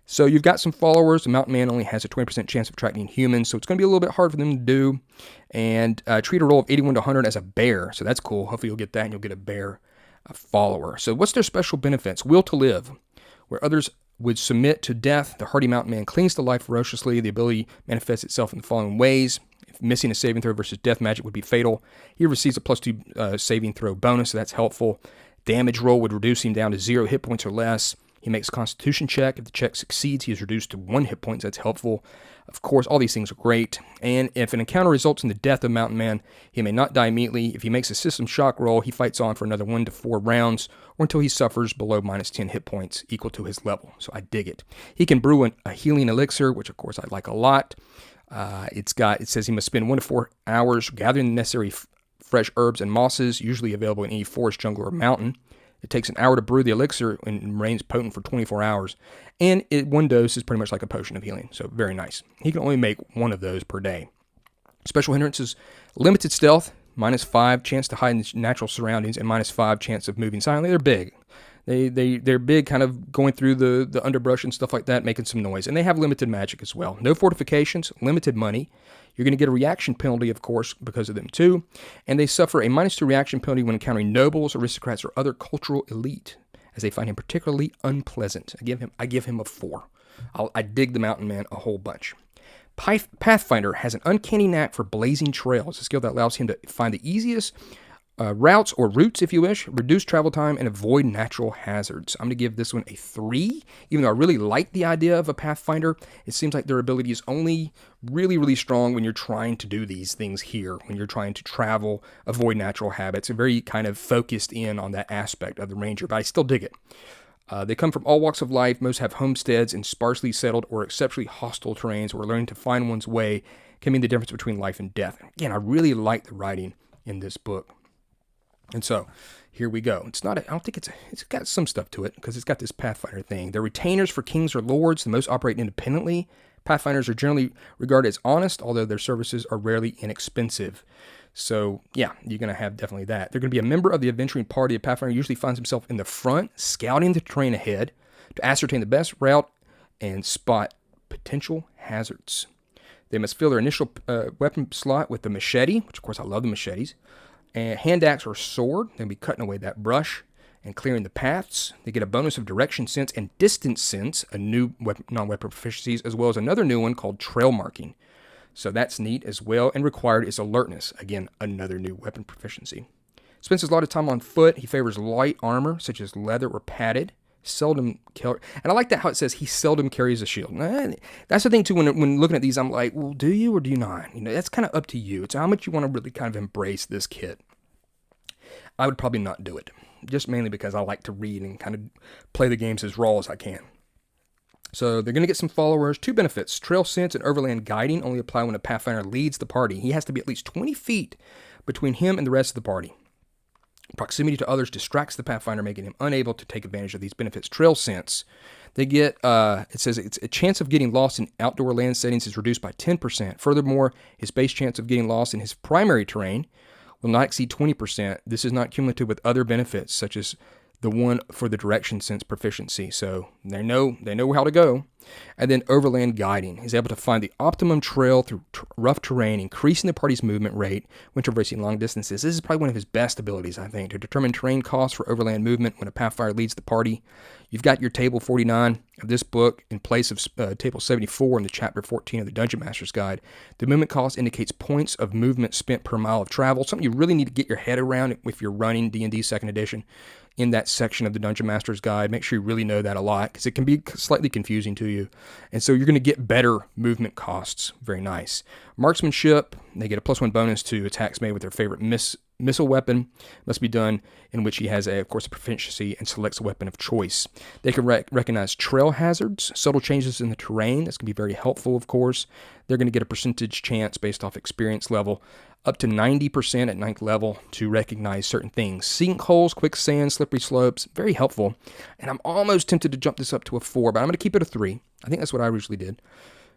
So you've got some followers. The mountain man only has a 20% chance of attracting humans, so it's going to be a little bit hard for them to do. And treat a roll of 81 to 100 as a bear. So that's cool. Hopefully you'll get that and you'll get a bear follower. So what's their special benefits? Will to live. Where others would submit to death, the hardy mountain man clings to life ferociously. The ability manifests itself in the following ways. Missing a saving throw versus death magic would be fatal. He receives a +2 saving throw bonus, so that's helpful. Damage roll would reduce him down to 0 hit points or less. He makes a constitution check. If the check succeeds, he is reduced to 1 hit point, so that's helpful. Of course, all these things are great. And if an encounter results in the death of Mountain Man, he may not die immediately. If he makes a system shock roll, he fights on for another 1 to 4 rounds, or until he suffers below -10 hit points equal to his level. So I dig it. He can brew a healing elixir, which of course I like a lot. It says he must spend 1 to 4 hours gathering the necessary fresh herbs and mosses, usually available in any forest, jungle, or mountain. It takes an hour to brew the elixir and remains potent for 24 hours. And one dose is pretty much like a potion of healing, so very nice. He can only make 1 of those per day. Special hindrances: limited stealth, -5 chance to hide in natural surroundings, and -5 chance of moving silently. They're big. They're big, kind of going through the underbrush and stuff like that, making some noise. And they have limited magic as well. No fortifications, limited money. You're going to get a reaction penalty, of course, because of them too. And they suffer a -2 reaction penalty when encountering nobles, aristocrats, or other cultural elite, as they find him particularly unpleasant. I give him a 4. I dig the Mountain Man a whole bunch. Pathfinder has an uncanny knack for blazing trails, a skill that allows him to find the easiest routes or routes, if you wish, reduce travel time, and avoid natural hazards. I'm going to give this one a 3. Even though I really like the idea of a Pathfinder, it seems like their ability is only really, really strong when you're trying to do these things here, when you're trying to travel, avoid natural habits. They're very kind of focused in on that aspect of the Ranger, but I still dig it. They come from all walks of life. Most have homesteads in sparsely settled or exceptionally hostile terrains where learning to find one's way can mean the difference between life and death. Again, I really like the writing in this book. And so, here we go. It's got some stuff to it, because it's got this Pathfinder thing. They're retainers for kings or lords. The most operate independently. Pathfinders are generally regarded as honest, although their services are rarely inexpensive. So, yeah, you're going to have definitely that. They're going to be a member of the adventuring party. A Pathfinder usually finds himself in the front, scouting the terrain ahead to ascertain the best route and spot potential hazards. They must fill their initial weapon slot with the machete, which, of course, I love the machetes. And hand axe or sword. They'll be cutting away that brush and clearing the paths. They get a bonus of direction sense and distance sense, a new non-weapon proficiencies, as well as another new one called trail marking. So that's neat as well. And required is alertness. Again, another new weapon proficiency. Spends a lot of time on foot. He favors light armor, such as leather or padded. And I like that how it says he seldom carries a shield. That's the thing too, when looking at these, I'm like, well, do you or do you not? That's kind of up to you. It's how much you want to really kind of embrace this kit. I would probably not do it, just mainly because I like to read and kind of play the games as raw as I can. So they're going to get some followers. 2 benefits: trail sense and overland guiding only apply when a Pathfinder leads the party. He has to be at least 20 feet between him and the rest of the party. Proximity to others distracts the Pathfinder, making him unable to take advantage of these benefits. Trail sense. They get, it says it's a chance of getting lost in outdoor land settings is reduced by 10%. Furthermore, his base chance of getting lost in his primary terrain will not exceed 20%. This is not cumulative with other benefits, such as the one for the direction sense proficiency. So they know how to go. And then overland guiding. He's able to find the optimum trail through rough terrain, increasing the party's movement rate when traversing long distances. This is probably one of his best abilities, I think, to determine terrain costs for overland movement when a Pathfinder leads the party. You've got your table 49 of this book in place of table 74 in the chapter 14 of the Dungeon Master's Guide. The movement cost indicates points of movement spent per mile of travel, something you really need to get your head around if you're running D&D 2nd edition. in that section of the Dungeon Master's Guide. Make sure you really know that a lot, because it can be slightly confusing to you. And so you're going to get better movement costs. Very nice. Marksmanship, they get a +1 bonus to attacks made with their favorite missile weapon. Must be done in which he has, of course, a proficiency and selects a weapon of choice. They can recognize trail hazards, subtle changes in the terrain. That's going to be very helpful, of course. They're going to get a percentage chance based off experience level, up to 90% at 9th level to recognize certain things. Sinkholes, quicksand, slippery slopes, very helpful. And I'm almost tempted to jump this up to a 4, but I'm going to keep it a 3. I think that's what I usually did.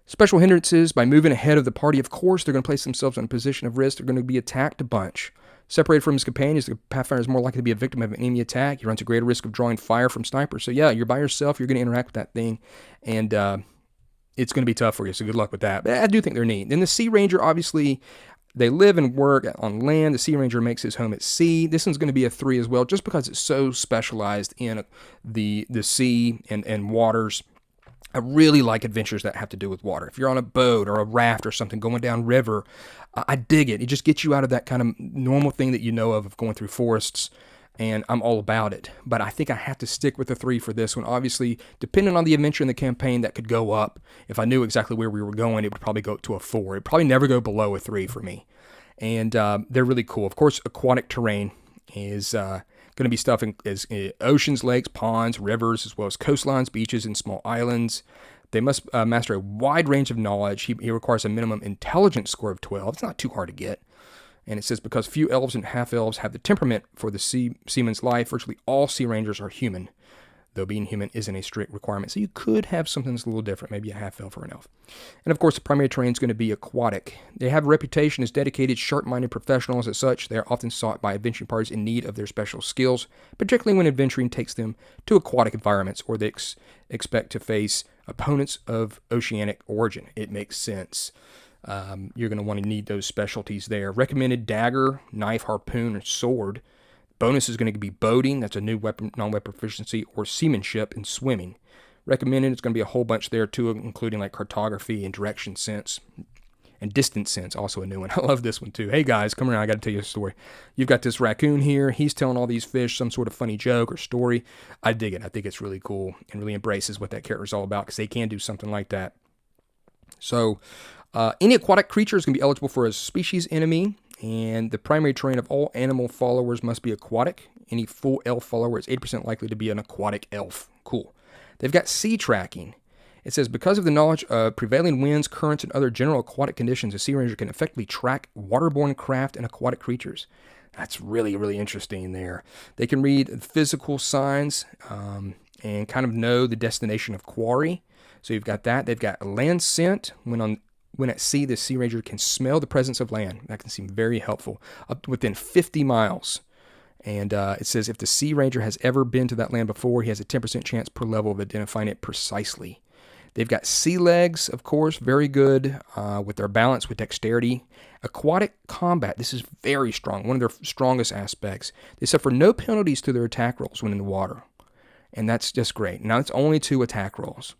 Special hindrances, by moving ahead of the party, of course, they're going to place themselves in a position of risk. They're going to be attacked a bunch. Separated from his companions, the Pathfinder is more likely to be a victim of an enemy attack. He runs a greater risk of drawing fire from snipers. So yeah, you're by yourself. You're going to interact with that thing, and it's going to be tough for you. So good luck with that. But I do think they're neat. Then the Sea Ranger, obviously, they live and work on land. The Sea Ranger makes his home at sea. This one's going to be a 3 as well, just because it's so specialized in the sea and waters. I really like adventures that have to do with water. If you're on a boat or a raft or something going down river, I dig it. It just gets you out of that kind of normal thing that you know of going through forests, and I'm all about it. But I think I have to stick with the 3 for this one. Obviously, depending on the adventure in the campaign, that could go up. If I knew exactly where we were going, it would probably go to a 4. It'd probably never go below a 3 for me. And they're really cool. Of course, aquatic terrain is going to be stuff in oceans, lakes, ponds, rivers, as well as coastlines, beaches, and small islands. They must master a wide range of knowledge. He requires a minimum intelligence score of 12. It's not too hard to get. And it says, because few elves and half-elves have the temperament for the seaman's life, virtually all Sea Rangers are human, though being human isn't a strict requirement. So you could have something that's a little different, maybe a half-elf or an elf. And of course, the primary terrain is going to be aquatic. They have a reputation as dedicated, sharp-minded professionals. As such, they are often sought by adventuring parties in need of their special skills, particularly when adventuring takes them to aquatic environments or they expect to face opponents of oceanic origin. It makes sense. You're going to want to need those specialties there. Recommended dagger, knife, harpoon, or sword. Bonus is going to be boating. That's a new non-weapon proficiency, or seamanship and swimming. Recommended, it's going to be a whole bunch there too, including like cartography and direction sense and distance sense, also a new one. I love this one too. Hey guys, come around. I got to tell you a story. You've got this raccoon here. He's telling all these fish some sort of funny joke or story. I dig it. I think it's really cool and really embraces what that character is all about, because they can do something like that. So any aquatic creature is going to be eligible for a species enemy. And the primary terrain of all animal followers must be aquatic. Any full elf follower is 80% likely to be an aquatic elf. Cool. They've got sea tracking. It says, because of the knowledge of prevailing winds, currents, and other general aquatic conditions, a Sea Ranger can effectively track waterborne craft and aquatic creatures. That's really, really interesting there. They can read physical signs and kind of know the destination of quarry. So you've got that. They've got land scent. When at sea, the Sea Ranger can smell the presence of land. That can seem very helpful. Up within 50 miles. And it says, if the Sea Ranger has ever been to that land before, he has a 10% chance per level of identifying it precisely. They've got sea legs, of course, very good with their balance, with dexterity. Aquatic combat, this is very strong, one of their strongest aspects. They suffer no penalties to their attack rolls when in the water. And that's just great. Now, it's only 2 attack rolls.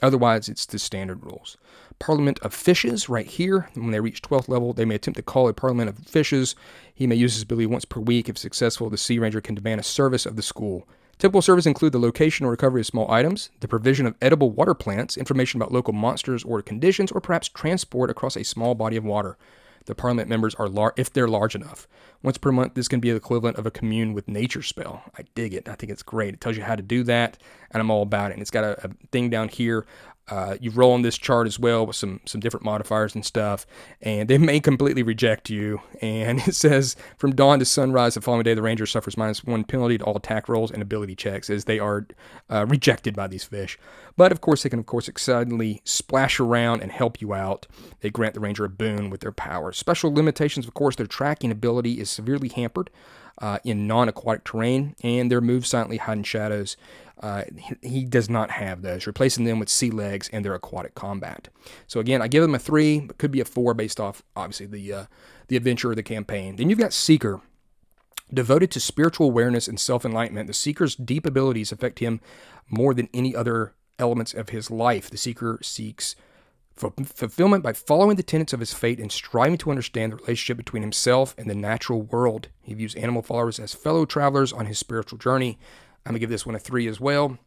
Otherwise, it's the standard rules. Parliament of Fishes, right here. When they reach 12th level, they may attempt to call a Parliament of Fishes. He may use his ability once per week. If successful, the Sea Ranger can demand a service of the school. Typical service include the location or recovery of small items, the provision of edible water plants, information about local monsters or conditions, or perhaps transport across a small body of water. The Parliament members are if they're large enough. Once per month, this can be the equivalent of a commune with nature spell. I dig it. I think it's great. It tells you how to do that, and I'm all about it. And it's got a thing down here. You roll on this chart as well with some different modifiers and stuff, and they may completely reject you. And it says, from dawn to sunrise the following day, the Ranger suffers -1 penalty to all attack rolls and ability checks, as they are rejected by these fish. But, of course, they can, excitedly splash around and help you out. They grant the Ranger a boon with their powers. Special limitations, of course, their tracking ability is severely hampered in non-aquatic terrain, and their move silently, hide in shadows. He does not have those, replacing them with sea legs and their aquatic combat. So again, I give them a 3, but could be a 4 based off, obviously, the adventure of the campaign. Then you've got Seeker. Devoted to spiritual awareness and self-enlightenment, the Seeker's deep abilities affect him more than any other elements of his life. The Seeker seeks fulfillment by following the tenets of his fate and striving to understand the relationship between himself and the natural world. He views animal followers as fellow travelers on his spiritual journey. I'm going to give this one a 3 as well.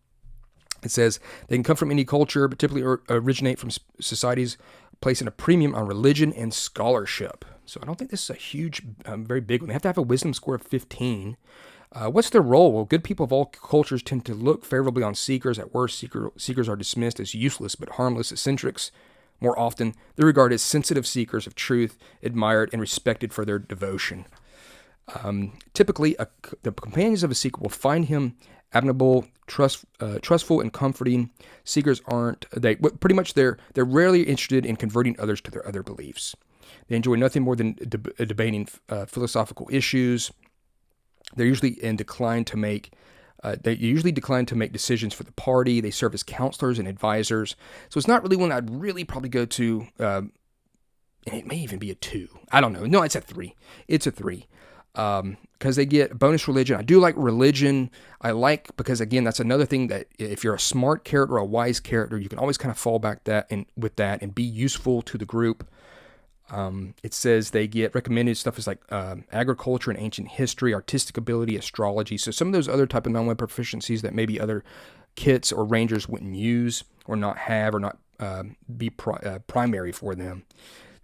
It says they can come from any culture, but typically originate from societies placing a premium on religion and scholarship. So I don't think this is a huge, very big one. They have to have a wisdom score of 15. What's their role? Well, good people of all cultures tend to look favorably on seekers. At worst, seekers are dismissed as useless but harmless eccentrics. More often, they're regarded as sensitive seekers of truth, admired and respected for their devotion. Typically, the companions of a seeker will find him admirable, trustful, and comforting. Seekers they're rarely interested in converting others to their other beliefs. They enjoy nothing more than debating philosophical issues. They're usually decline to make decisions for the party. They serve as counselors and advisors. So it's not really one I'd really probably go to, and it may even be a 2. I don't know. No, it's a 3. It's a 3. Because they get bonus religion. I do like religion. Because again, that's another thing that if you're a smart character or a wise character, you can always kind of fall back with that and be useful to the group. It says they get recommended stuff is like agriculture and ancient history, artistic ability, astrology. So some of those other type of non-weapon proficiencies that maybe other kits or rangers wouldn't use or not have or not be primary for them.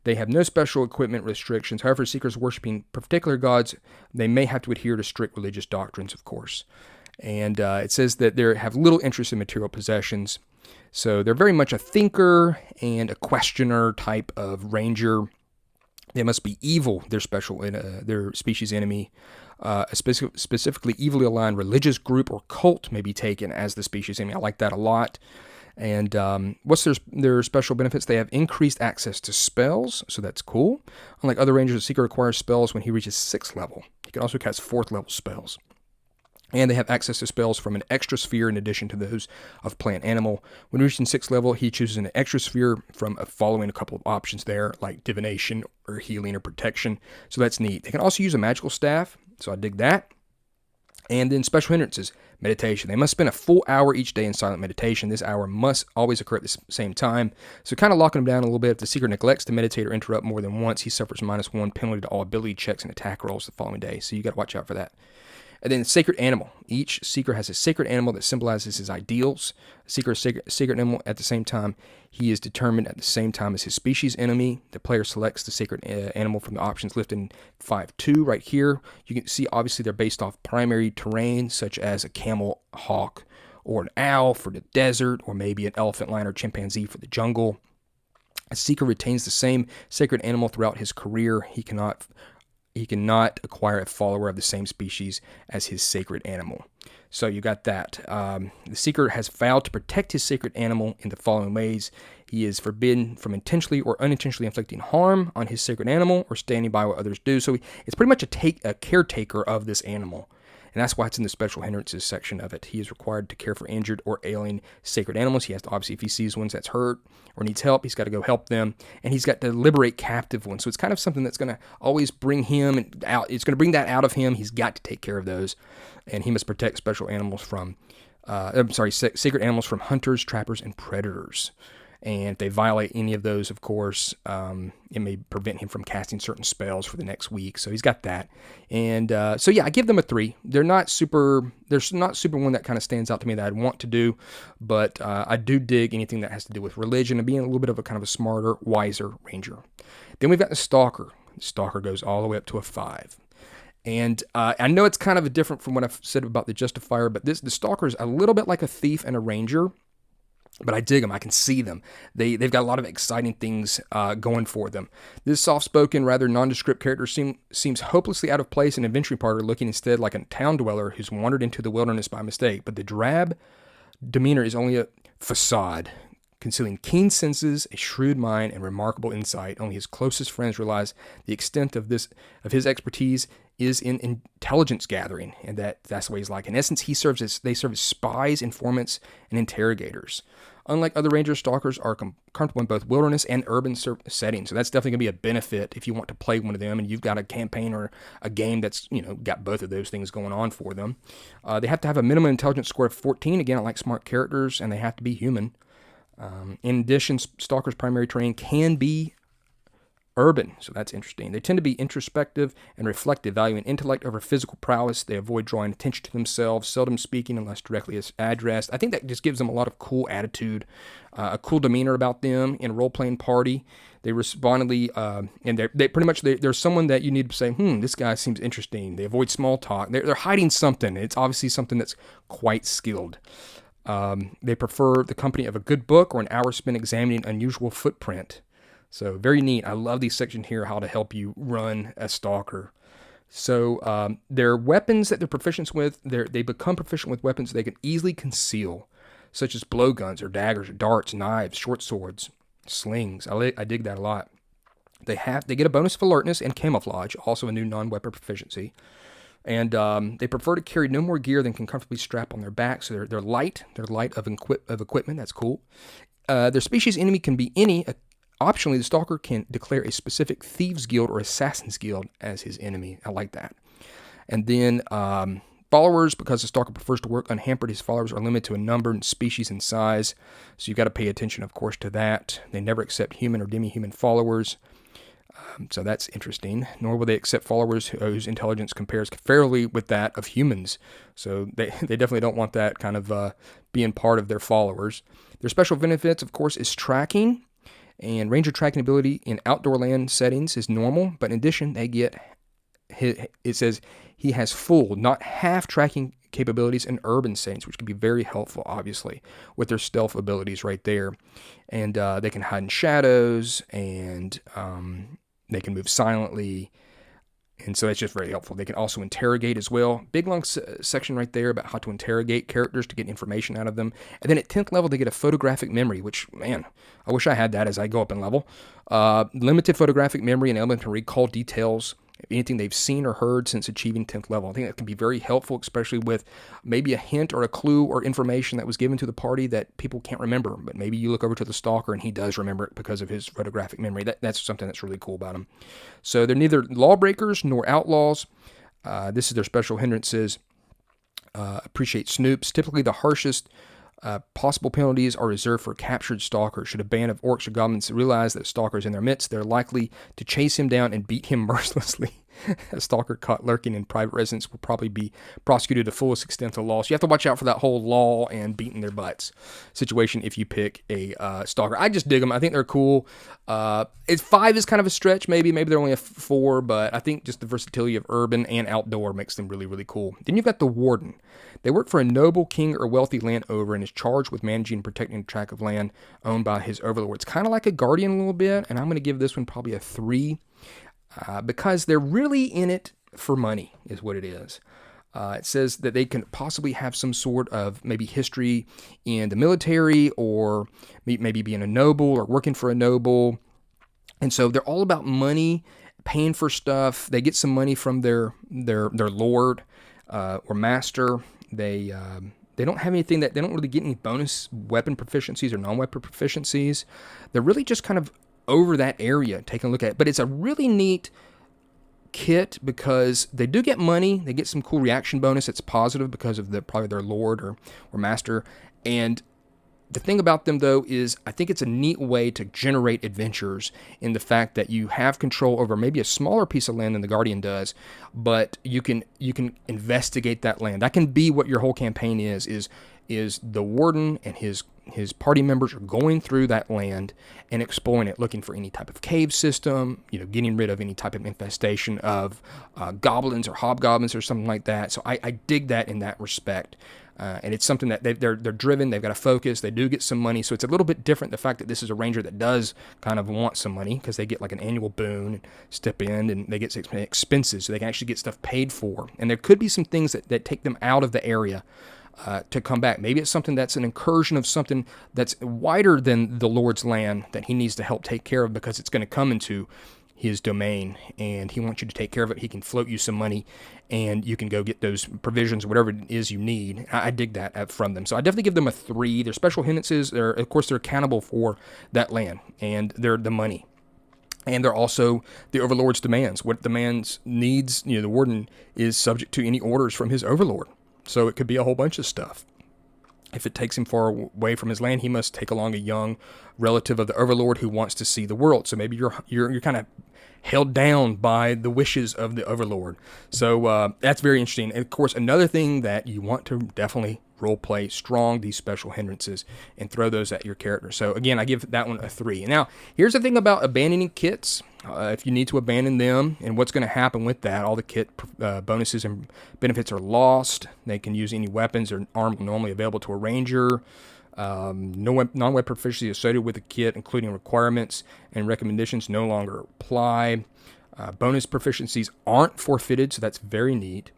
They have no special equipment restrictions. However, seekers worshiping particular gods, they may have to adhere to strict religious doctrines, of course. And it says that they have little interest in material possessions. So they're very much a thinker and a questioner type of ranger. They must be evil, their species enemy. A specifically evilly aligned religious group or cult may be taken as the species enemy. I like that a lot. And what's their special benefits? They have increased access to spells, so that's cool. Unlike other rangers, a seeker acquires spells when he reaches 6th level. He can also cast 4th level spells. And they have access to spells from an extra sphere in addition to those of plant animal. When reaching 6th level, he chooses an extra sphere from following a couple of options there, like divination or healing or protection. So that's neat. They can also use a magical staff, so I dig that. And then special hindrances, meditation. They must spend a full hour each day in silent meditation. This hour must always occur at the same time. So kind of locking them down a little bit. If the seeker neglects to meditate or interrupt more than once, he suffers -1 penalty to all ability checks and attack rolls the following day. So you got to watch out for that. And then sacred animal. Each seeker has a sacred animal that symbolizes his ideals. A seeker is a sacred animal at the same time. He is determined at the same time as his species enemy. The player selects the sacred animal from the options listed in 5.2 right here. You can see obviously they're based off primary terrain such as a camel, hawk, or an owl for the desert, or maybe an elephant, lion, or chimpanzee for the jungle. A seeker retains the same sacred animal throughout his career. He cannot acquire a follower of the same species as his sacred animal. So you got that. The seeker has vowed to protect his sacred animal in the following ways. He is forbidden from intentionally or unintentionally inflicting harm on his sacred animal or standing by what others do. So it's pretty much a caretaker of this animal. And that's why it's in the special hindrances section of it. He is required to care for injured or ailing sacred animals. He has to, obviously, if he sees ones that's hurt or needs help, he's got to go help them. And he's got to liberate captive ones. So it's kind of something that's going to always bring him out. It's going to bring that out of him. He's got to take care of those. And he must protect special animals from, sacred animals from hunters, trappers, and predators. And if they violate any of those, of course, it may prevent him from casting certain spells for the next week. So he's got that. And so yeah, I give them a 3. They're not super one that kind of stands out to me that I'd want to do, but I do dig anything that has to do with religion and being a little bit of a kind of a smarter, wiser ranger. Then we've got the Stalker. The Stalker goes all the way up to a 5. And I know it's kind of different from what I've said about the Justifier, but the Stalker is a little bit like a thief and a ranger. But I dig them. I can see them. They've got a lot of exciting things going for them. This soft-spoken, rather nondescript character seems hopelessly out of place in an adventuring party, looking instead like a town dweller who's wandered into the wilderness by mistake. But the drab demeanor is only a facade, concealing keen senses, a shrewd mind, and remarkable insight. Only his closest friends realize the extent of his expertise is in intelligence gathering, and that's the way he's like. In essence, they serve as spies, informants, and interrogators. Unlike other ranger, stalkers are comfortable in both wilderness and urban settings, so that's definitely going to be a benefit if you want to play one of them and you've got a campaign or a game that's got both of those things going on for them. They have to have a minimum intelligence score of 14. Again, I like smart characters, and they have to be human. In addition, Stalker's primary terrain can be urban, so that's interesting. They tend to be introspective and reflective, valuing intellect over physical prowess. They avoid drawing attention to themselves, seldom speaking unless directly addressed. I think that just gives them a lot of cool attitude, a cool demeanor about them in a role-playing party. They respondingly, and they pretty much, they're someone that you need to say, this guy seems interesting. They avoid small talk. They're hiding something. It's obviously something that's quite skilled. They prefer the company of a good book or an hour spent examining unusual footprint. So very neat. I love these sections here, how to help you run a Stalker. So their weapons that they're proficient with, they become proficient with weapons they can easily conceal, such as blowguns or daggers or darts, knives, short swords, slings. I dig that a lot. They get a bonus of alertness and camouflage, also a new non-weapon proficiency. And they prefer to carry no more gear than can comfortably strap on their back. So they're light. They're light of equipment. That's cool. Their species enemy can be any. Optionally, the Stalker can declare a specific Thieves Guild or Assassins Guild as his enemy. I like that. And then followers, because the Stalker prefers to work unhampered, his followers are limited to a number and species and size. So you've got to pay attention, of course, to that. They never accept human or demi-human followers. So that's interesting. Nor will they accept followers whose intelligence compares fairly with that of humans. So they definitely don't want that kind of being part of their followers. Their special benefits, of course, is tracking. And ranger tracking ability in outdoor land settings is normal, but in addition, they get, it says he has full, not half tracking capabilities in urban settings, which can be very helpful, obviously, with their stealth abilities right there. And they can hide in shadows, and they can move silently. And so that's just very helpful. They can also interrogate as well. Big long section right there about how to interrogate characters to get information out of them. And then at 10th level, they get a photographic memory, which, man, I wish I had that as I go up in level. Limited photographic memory and able to recall details of anything they've seen or heard since achieving 10th level. I think that can be very helpful, especially with maybe a hint or a clue or information that was given to the party that people can't remember. But maybe you look over to the Stalker and he does remember it because of his photographic memory. That's something that's really cool about him. So they're neither lawbreakers nor outlaws. This is their special hindrances. Appreciate snoops. Typically the harshest possible penalties are reserved for captured Stalkers. Should a band of orcs or goblins realize that Stalker is in their midst, they're likely to chase him down and beat him mercilessly. A Stalker caught lurking in private residence will probably be prosecuted to the fullest extent of the law. So you have to watch out for that whole law and beating their butts situation if you pick a Stalker. I just dig them. I think they're cool. 5 is kind of a stretch, maybe they're only a 4, but I think just the versatility of urban and outdoor makes them really, really cool. Then you've got the Warden. They work for a noble, king, or wealthy landowner and is charged with managing and protecting a tract of land owned by his overlord. It's kind of like a guardian a little bit, and I'm going to give this one probably a 3 because they're really in it for money is what it is. It says that they can possibly have some sort of maybe history in the military or maybe being a noble or working for a noble. And so they're all about money, paying for stuff. They get some money from their lord or master. They don't have anything that they don't really get any bonus weapon proficiencies or non-weapon proficiencies. They're really just kind of over that area, taking a look at it. But it's a really neat kit because they do get money. They get some cool reaction bonus. It's positive because of probably their lord or master. And the thing about them, though, is I think it's a neat way to generate adventures in the fact that you have control over maybe a smaller piece of land than the Guardian does, but you can investigate that land. That can be what your whole campaign is the Warden and his party members are going through that land and exploring it, looking for any type of cave system, getting rid of any type of infestation of goblins or hobgoblins or something like that. So I dig that in that respect. And it's something that they're driven, they've got to focus, they do get some money. So it's a little bit different, the fact that this is a ranger that does kind of want some money because they get like an annual boon and step in and they get some expenses so they can actually get stuff paid for. And there could be some things that take them out of the area to come back. Maybe it's something that's an incursion of something that's wider than the Lord's land that he needs to help take care of because it's going to come into his domain and he wants you to take care of it. He can float you some money and you can go get those provisions or whatever it is you need. I dig that from them. So I definitely give them a 3. Their special hindrances, they're accountable for that land and they're the money. And they're also the Overlord's demands. What the man's needs, the Warden is subject to any orders from his Overlord. So it could be a whole bunch of stuff. If it takes him far away from his land, he must take along a young relative of the overlord who wants to see the world. So maybe you're kind of held down by the wishes of the overlord. So that's very interesting. And of course, another thing that you want to definitely role play strong these special hindrances and throw those at your character. So again, I give that one a 3. Now, here's the thing about abandoning kits. If you need to abandon them, and what's going to happen with that, all the kit bonuses and benefits are lost. They can use any weapons or armor normally available to a ranger. No non-weapon proficiency associated with the kit, including requirements and recommendations, no longer apply. Bonus proficiencies aren't forfeited, so that's very neat.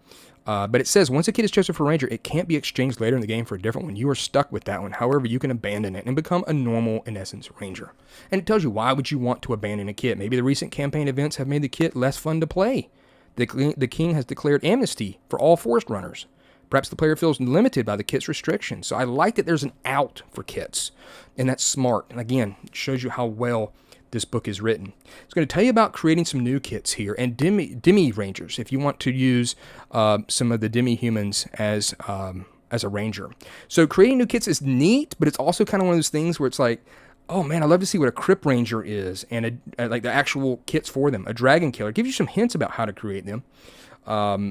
But it says once a kit is chosen for Ranger, it can't be exchanged later in the game for a different one. You are stuck with that one. However, you can abandon it and become a normal, in essence, Ranger. And it tells you why would you want to abandon a kit. Maybe the recent campaign events have made the kit less fun to play. The king has declared amnesty for all forest runners. Perhaps the player feels limited by the kit's restrictions. So I like that there's an out for kits. And that's smart. And again, it shows you how well this book is written. It's going to tell you about creating some new kits here and Demi Rangers if you want to use some of the Demi humans as a Ranger. So creating new kits is neat, but it's also kind of one of those things where it's like, oh man, I'd love to see what a Crypt Ranger is and like the actual kits for them. A Dragon Killer. It gives you some hints about how to create them.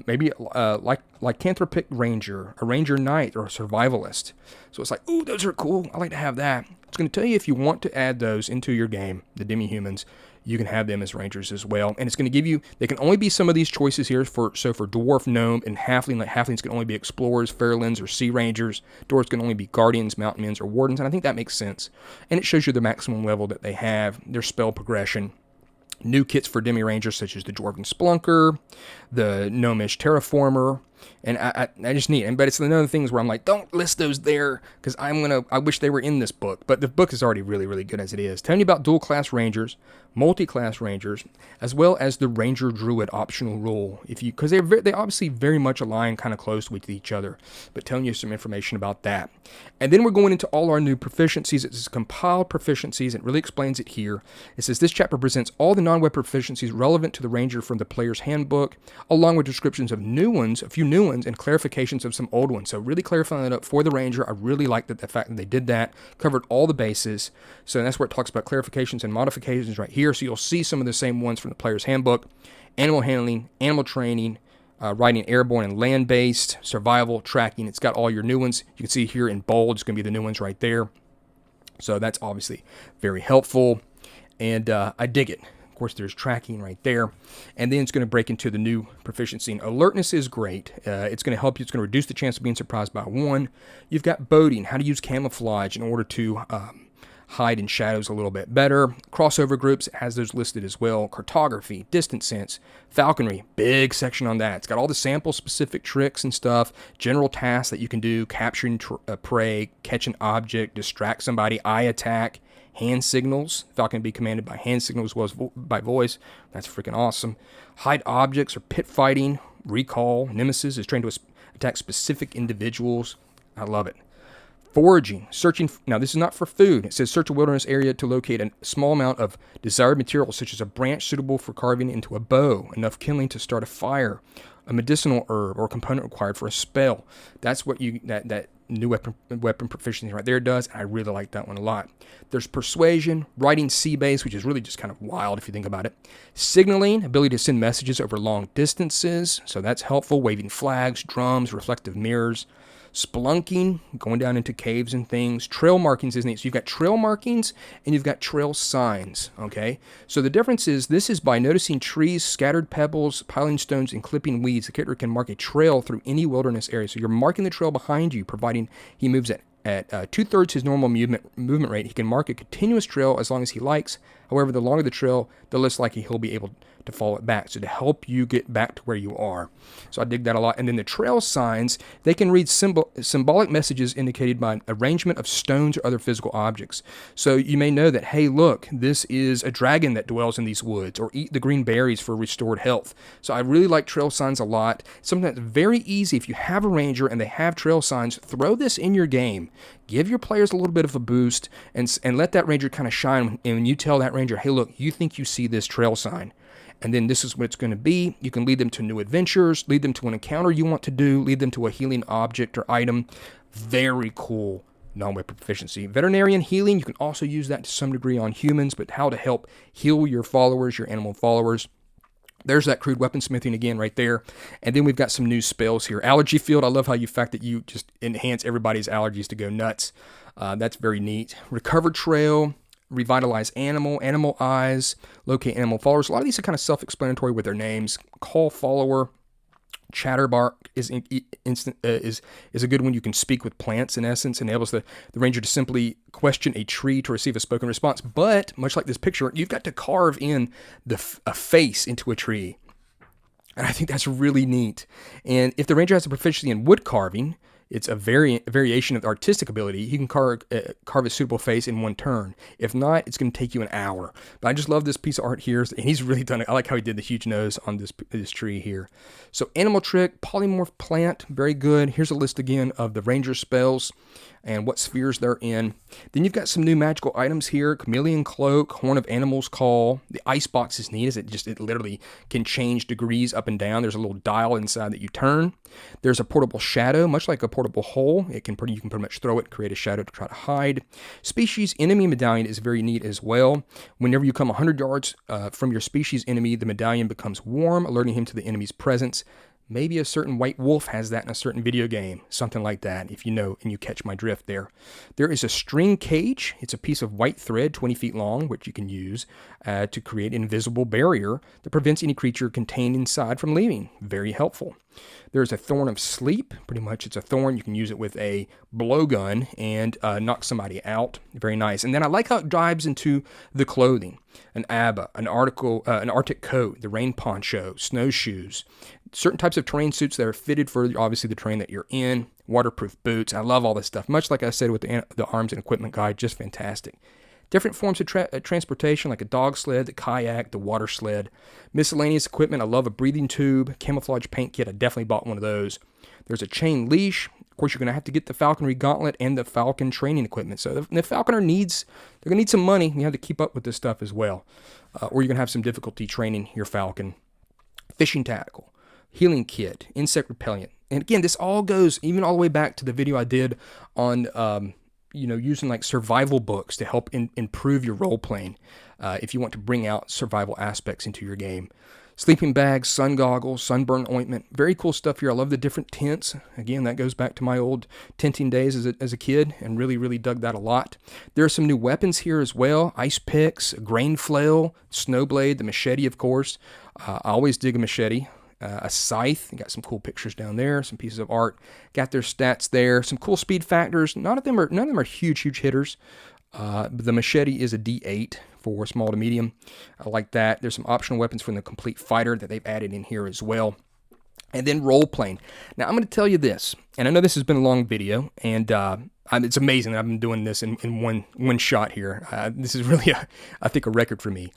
Maybe like Lycanthropic Ranger, a Ranger Knight, or a Survivalist. So it's like, ooh, those are cool. I like to have that. It's going to tell you if you want to add those into your game, the Demi-Humans, you can have them as Rangers as well. And it's going to give you, they can only be some of these choices here. For Dwarf, Gnome, and Halfling. Like Halflings can only be Explorers, Feralans, or Sea Rangers. Dwarves can only be Guardians, Mountain Men, or Wardens. And I think that makes sense. And it shows you the maximum level that they have, their spell progression. New kits for Demi Rangers such as the Dwarven Splunker, the Gnomish Terraformer, and I just need it. But it's another things where I'm like, don't list those there because I wish they were in this book. But the book is already really, really good as it is. Telling you about dual class Rangers, multi-class Rangers, as well as the Ranger Druid optional rule. Because they obviously very much align kind of close with each other. But telling you some information about that. And then we're going into all our new proficiencies. It's compiled proficiencies. It really explains it here. It says this chapter presents all the non-weapon proficiencies relevant to the Ranger from the player's handbook, along with descriptions of new ones, a few new ones, and clarifications of some old ones. So really clarifying that up for the Ranger. I really like the fact that they did that, covered all the bases. So that's where it talks about clarifications and modifications right here. So you'll see some of the same ones from the player's handbook: animal handling, animal training, riding airborne and land-based, survival, tracking. It's got all your new ones. You can see here in bold, it's going to be the new ones right there. So that's obviously very helpful, and I dig it. Of course, there's tracking right there, and then it's going to break into the new proficiency. And alertness is great. It's going to help you. It's going to reduce the chance of being surprised by one. You've got boating, how to use camouflage in order to hide in shadows a little bit better. Crossover groups, it has those listed as well. Cartography, distance sense, falconry, big section on that. It's got all the sample specific tricks and stuff, general tasks that you can do, capturing prey, catch an object, distract somebody, eye attack, hand signals. Falcon can be commanded by hand signals as well as by voice. That's freaking awesome. Hide objects or pit fighting, recall. Nemesis is trained to attack specific individuals. I love it. Foraging, searching. Now, this is not for food. It says search a wilderness area to locate a small amount of desired materials, such as a branch suitable for carving into a bow, enough kindling to start a fire, a medicinal herb, or a component required for a spell. That's what that new weapon proficiency right there does. And I really like that one a lot. There's persuasion, writing sea-based, which is really just kind of wild if you think about it. Signaling, ability to send messages over long distances. So that's helpful. Waving flags, drums, reflective mirrors. Splunking, going down into caves and things. Trail markings is neat. So you've got trail markings and you've got trail signs, okay? So the difference is this is by noticing trees, scattered pebbles, piling stones, and clipping weeds. The character can mark a trail through any wilderness area. So you're marking the trail behind you, providing he moves at 2/3 his normal movement rate. He can mark a continuous trail as long as he likes. However, the longer the trail, the less likely he'll be able to follow it back. So to help you get back to where you are. So I dig that a lot. And then the trail signs, they can read symbolic messages indicated by an arrangement of stones or other physical objects. So you may know that, hey, look, this is a dragon that dwells in these woods, or eat the green berries for restored health. So I really like trail signs a lot. Something that's very easy. If you have a ranger and they have trail signs, throw this in your game. Give your players a little bit of a boost and let that ranger kind of shine. And when you tell that ranger, hey, look, you think you see this trail sign, and then this is what it's going to be. You can lead them to new adventures, lead them to an encounter you want to do, lead them to a healing object or item. Very cool non-weapon proficiency. Veterinarian healing, you can also use that to some degree on humans, but how to help heal your followers, your animal followers. There's that crude weaponsmithing again right there. And then we've got some new spells here. Allergy field, I love how you just enhance everybody's allergies to go nuts. That's very neat. Recover trail, revitalize animal eyes, locate animal followers. A lot of these are kind of self-explanatory with their names. Call follower. Chatterbark is a good one. You can speak with plants, in essence, enables the ranger to simply question a tree to receive a spoken response. But much like this picture, you've got to carve in a face into a tree, and I think that's really neat. And if the ranger has a proficiency in wood carving, it's a variation of artistic ability. You can carve a suitable face in one turn. If not, it's going to take you an hour. But I just love this piece of art here, and he's really done it. I like how he did the huge nose on this tree here. So animal trick, polymorph plant, very good. Here's a list again of the ranger spells and what spheres they're in. Then you've got some new magical items here. Chameleon Cloak, Horn of Animals Call. The ice box is neat as it literally can change degrees up and down. There's a little dial inside that you turn. There's a portable shadow, much like a portable hole. You can pretty much throw it, create a shadow to try to hide. Species enemy medallion is very neat as well. Whenever you come 100 yards from your species enemy, the medallion becomes warm, alerting him to the enemy's presence. Maybe a certain white wolf has that in a certain video game, something like that, if you know and you catch my drift there. There is a string cage. It's a piece of white thread, 20 feet long, which you can use to create an invisible barrier that prevents any creature contained inside from leaving. Very helpful. There's a thorn of sleep. Pretty much it's a thorn. You can use it with a blowgun and knock somebody out. Very nice. And then I like how it dives into the clothing. An abba, an Arctic coat, the rain poncho, snowshoes, certain types of terrain suits that are fitted for obviously the terrain that you're in, waterproof boots. I love all this stuff. Much like I said with the arms and equipment guide, just fantastic. Different forms of transportation like a dog sled, the kayak, the water sled. Miscellaneous equipment. I love a breathing tube, camouflage paint kit. I definitely bought one of those. There's a chain leash. Of course, you're going to have to get the falconry gauntlet and the falcon training equipment. So the falconer they're going to need some money. You have to keep up with this stuff as well. Or you're going to have some difficulty training your falcon. Fishing tackle, healing kit, insect repellent. And again, this all goes even all the way back to the video I did on using like survival books to help improve your role playing if you want to bring out survival aspects into your game. Sleeping bags, sun goggles, sunburn ointment. Very cool stuff here. I love the different tints. Again, that goes back to my old tinting days as a kid and really, really dug that a lot. There are some new weapons here as well. Ice picks, a grain flail, snow blade, the machete, of course. I always dig a machete. A scythe. You got some cool pictures down there, some pieces of art. Got their stats there. Some cool speed factors. None of them are huge hitters. But the machete is a D8 for small to medium. I like that. There's some optional weapons from the complete fighter that they've added in here as well. And then role playing. Now I'm going to tell you this, and I know this has been a long video, and it's amazing that I've been doing this in one shot here. This is really, I think, a record for me.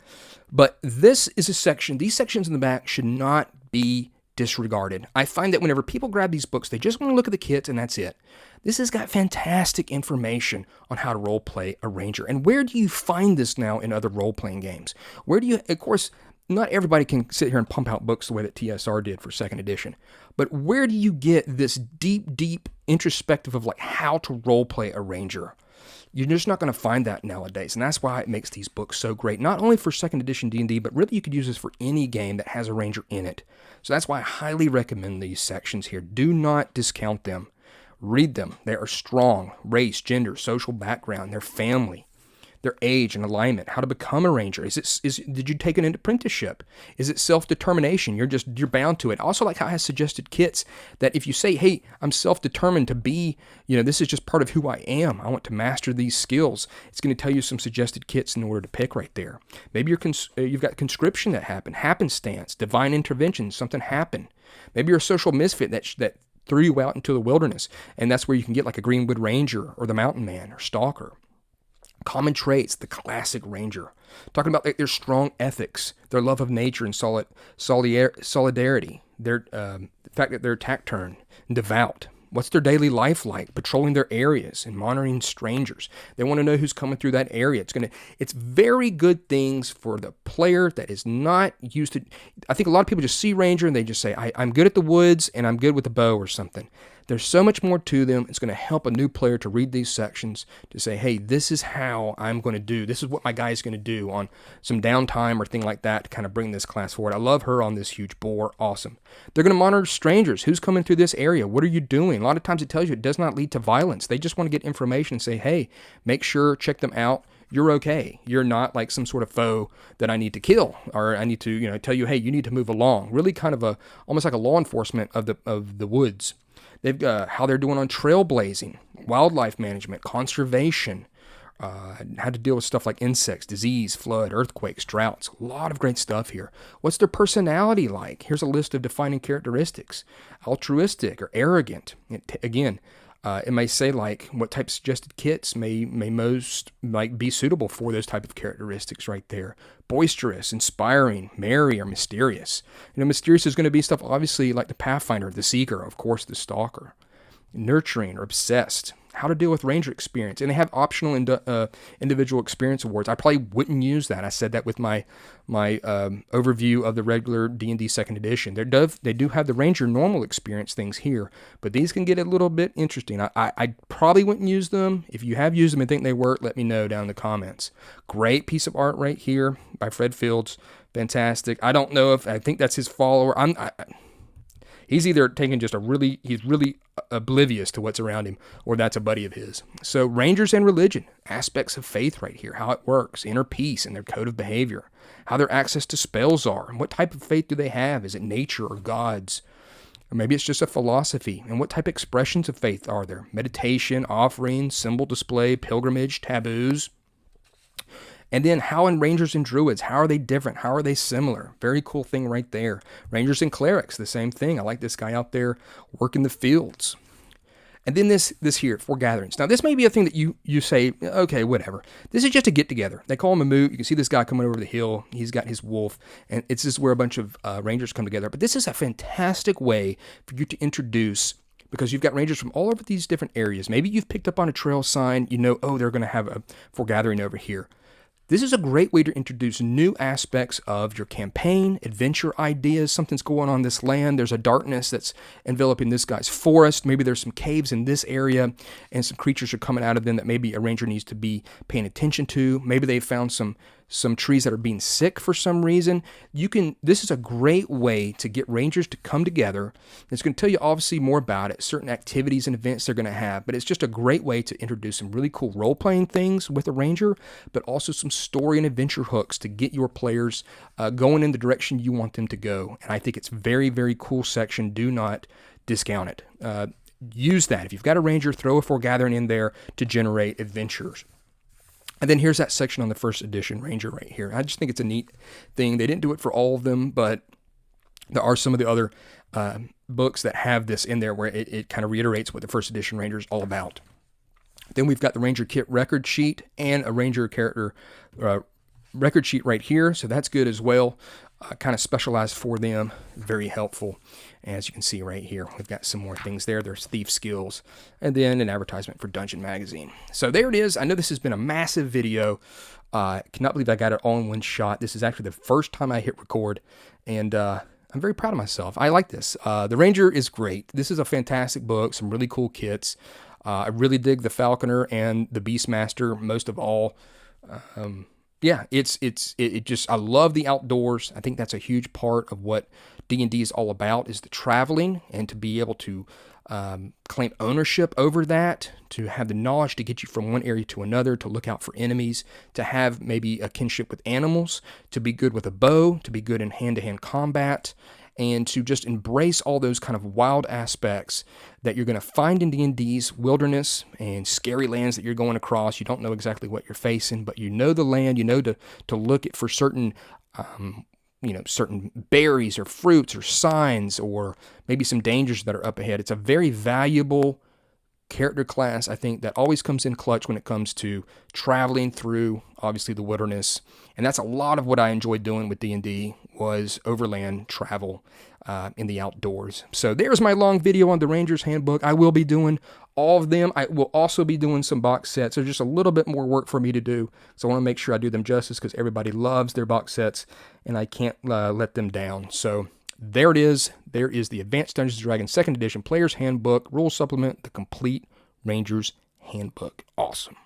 But this is a section. These sections in the back should not be disregarded. I find that whenever people grab these books, they just want to look at the kits and that's it. This has got fantastic information on how to role play a ranger. And where do you find this now in other role-playing games? Of course, not everybody can sit here and pump out books the way that TSR did for 2nd edition. But where do you get this deep introspective of like how to role play a ranger? You're just not going to find that nowadays, and that's why it makes these books so great. Not only for 2nd edition D&D, but really you could use this for any game that has a ranger in it. So that's why I highly recommend these sections here. Do not discount them. Read them. They are strong. Race, gender, social background, their family, their age and alignment, how to become a ranger. Did you take an apprenticeship? Is it self-determination? You're bound to it. Also, like how it has suggested kits that if you say, hey, I'm self-determined to be, this is just part of who I am. I want to master these skills. It's going to tell you some suggested kits in order to pick right there. Maybe you've got conscription that happened, happenstance, divine intervention, something happened. Maybe you're a social misfit that threw you out into the wilderness, and that's where you can get like a Greenwood Ranger or the Mountain Man or Stalker. Common traits, the classic ranger. Talking about their strong ethics, their love of nature and solidarity, the fact that they're taciturn and devout. What's their daily life like? Patrolling their areas and monitoring strangers. They want to know who's coming through that area. It's very good things for the player that is not used to. I think a lot of people just see ranger and they just say, I'm good at the woods and I'm good with the bow or something. There's so much more to them. It's going to help a new player to read these sections to say, hey, this is how I'm going to do. This is what my guy is going to do on some downtime or thing like that to kind of bring this class forward. I love her on this huge boar. Awesome. They're going to monitor strangers. Who's coming through this area? What are you doing? A lot of times it tells you it does not lead to violence. They just want to get information and say, hey, make sure, check them out. You're okay. You're not like some sort of foe that I need to kill, or I need to, tell you, hey, you need to move along. Really kind of almost like a law enforcement of the woods. They've got how they're doing on trailblazing, wildlife management, conservation, how to deal with stuff like insects, disease, flood, earthquakes, droughts. A lot of great stuff here. What's their personality like? Here's a list of defining characteristics. Altruistic or arrogant. It may say like what type of suggested kits may most be suitable for those type of characteristics right there. Boisterous, inspiring, merry, or mysterious. Mysterious is going to be stuff obviously like the Pathfinder, the Seeker, of course the Stalker. Nurturing or obsessed. How to deal with ranger experience. And they have optional individual experience awards. I probably wouldn't use that. I said that with my overview of the regular D&D 2nd edition. They do have the ranger normal experience things here, but these can get a little bit interesting. I probably wouldn't use them. If you have used them and think they work, let me know down in the comments. Great piece of art right here by Fred Fields. Fantastic. I don't know I think that's his follower. He's either taking he's really oblivious to what's around him, or that's a buddy of his. So Rangers and religion, aspects of faith right here, how it works, inner peace and their code of behavior, how their access to spells are, and what type of faith do they have? Is it nature or gods? Or maybe it's just a philosophy, and what type of expressions of faith are there? Meditation, offering, symbol display, pilgrimage, taboos. And then how in Rangers and Druids, how are they different? How are they similar? Very cool thing right there. Rangers and Clerics, the same thing. I like this guy out there working the fields. And then this here, Foregatherings. Now, this may be a thing that you say, okay, whatever. This is just a get-together. They call him a moot. You can see this guy coming over the hill. He's got his wolf, and it's just where a bunch of Rangers come together. But this is a fantastic way for you to introduce, because you've got Rangers from all over these different areas. Maybe you've picked up on a trail sign. They're going to have a foregathering over here. This is a great way to introduce new aspects of your campaign, adventure ideas. Something's going on this land. There's a darkness that's enveloping this guy's forest. Maybe there's some caves in this area, and some creatures are coming out of them that maybe a ranger needs to be paying attention to. Maybe they found some trees that are being sick for some reason. This is a great way to get rangers to come together. It's going to tell you obviously more about it, certain activities and events they're going to have, but it's just a great way to introduce some really cool role-playing things with a ranger, but also some story and adventure hooks to get your players going in the direction you want them to go. And I think it's very, very cool section. Do not discount it. Use that. If you've got a ranger, throw a foregathering in there to generate adventures. And then here's that section on the 1st edition Ranger right here. I just think it's a neat thing. They didn't do it for all of them, but there are some of the other books that have this in there where it kind of reiterates what the 1st edition Ranger is all about. Then we've got the Ranger Kit record sheet and a Ranger character record sheet right here. So that's good as well. Kind of specialized for them. Very helpful. As you can see right here, we've got some more things there. There's thief skills, and then an advertisement for Dungeon Magazine. So there it is. I know this has been a massive video. Cannot believe I got it all in one shot. This is actually the first time I hit record, and I'm very proud of myself. I like this. The Ranger is great. This is a fantastic book. Some really cool kits. I really dig the Falconer and the Beastmaster most of all. I love the outdoors. I think that's a huge part of what D&D is all about, is the traveling, and to be able to claim ownership over that, to have the knowledge to get you from one area to another, to look out for enemies, to have maybe a kinship with animals, to be good with a bow, to be good in hand-to-hand combat, and to just embrace all those kind of wild aspects that you're going to find in D&D's wilderness and scary lands that you're going across. You don't know exactly what you're facing, but you know the land. You know to look at for certain certain berries or fruits or signs, or maybe some dangers that are up ahead. It's a very valuable character class, I think, that always comes in clutch when it comes to traveling through, obviously, the wilderness. And that's a lot of what I enjoyed doing with D&D, was overland travel in the outdoors. So there's my long video on the Ranger's Handbook. I will be doing all of them. I will also be doing some box sets. There's just a little bit more work for me to do, so I want to make sure I do them justice, because everybody loves their box sets, and I can't let them down. So there it is. There is the Advanced Dungeons & Dragons 2nd Edition Player's Handbook, Rule Supplement, the Complete Ranger's Handbook. Awesome.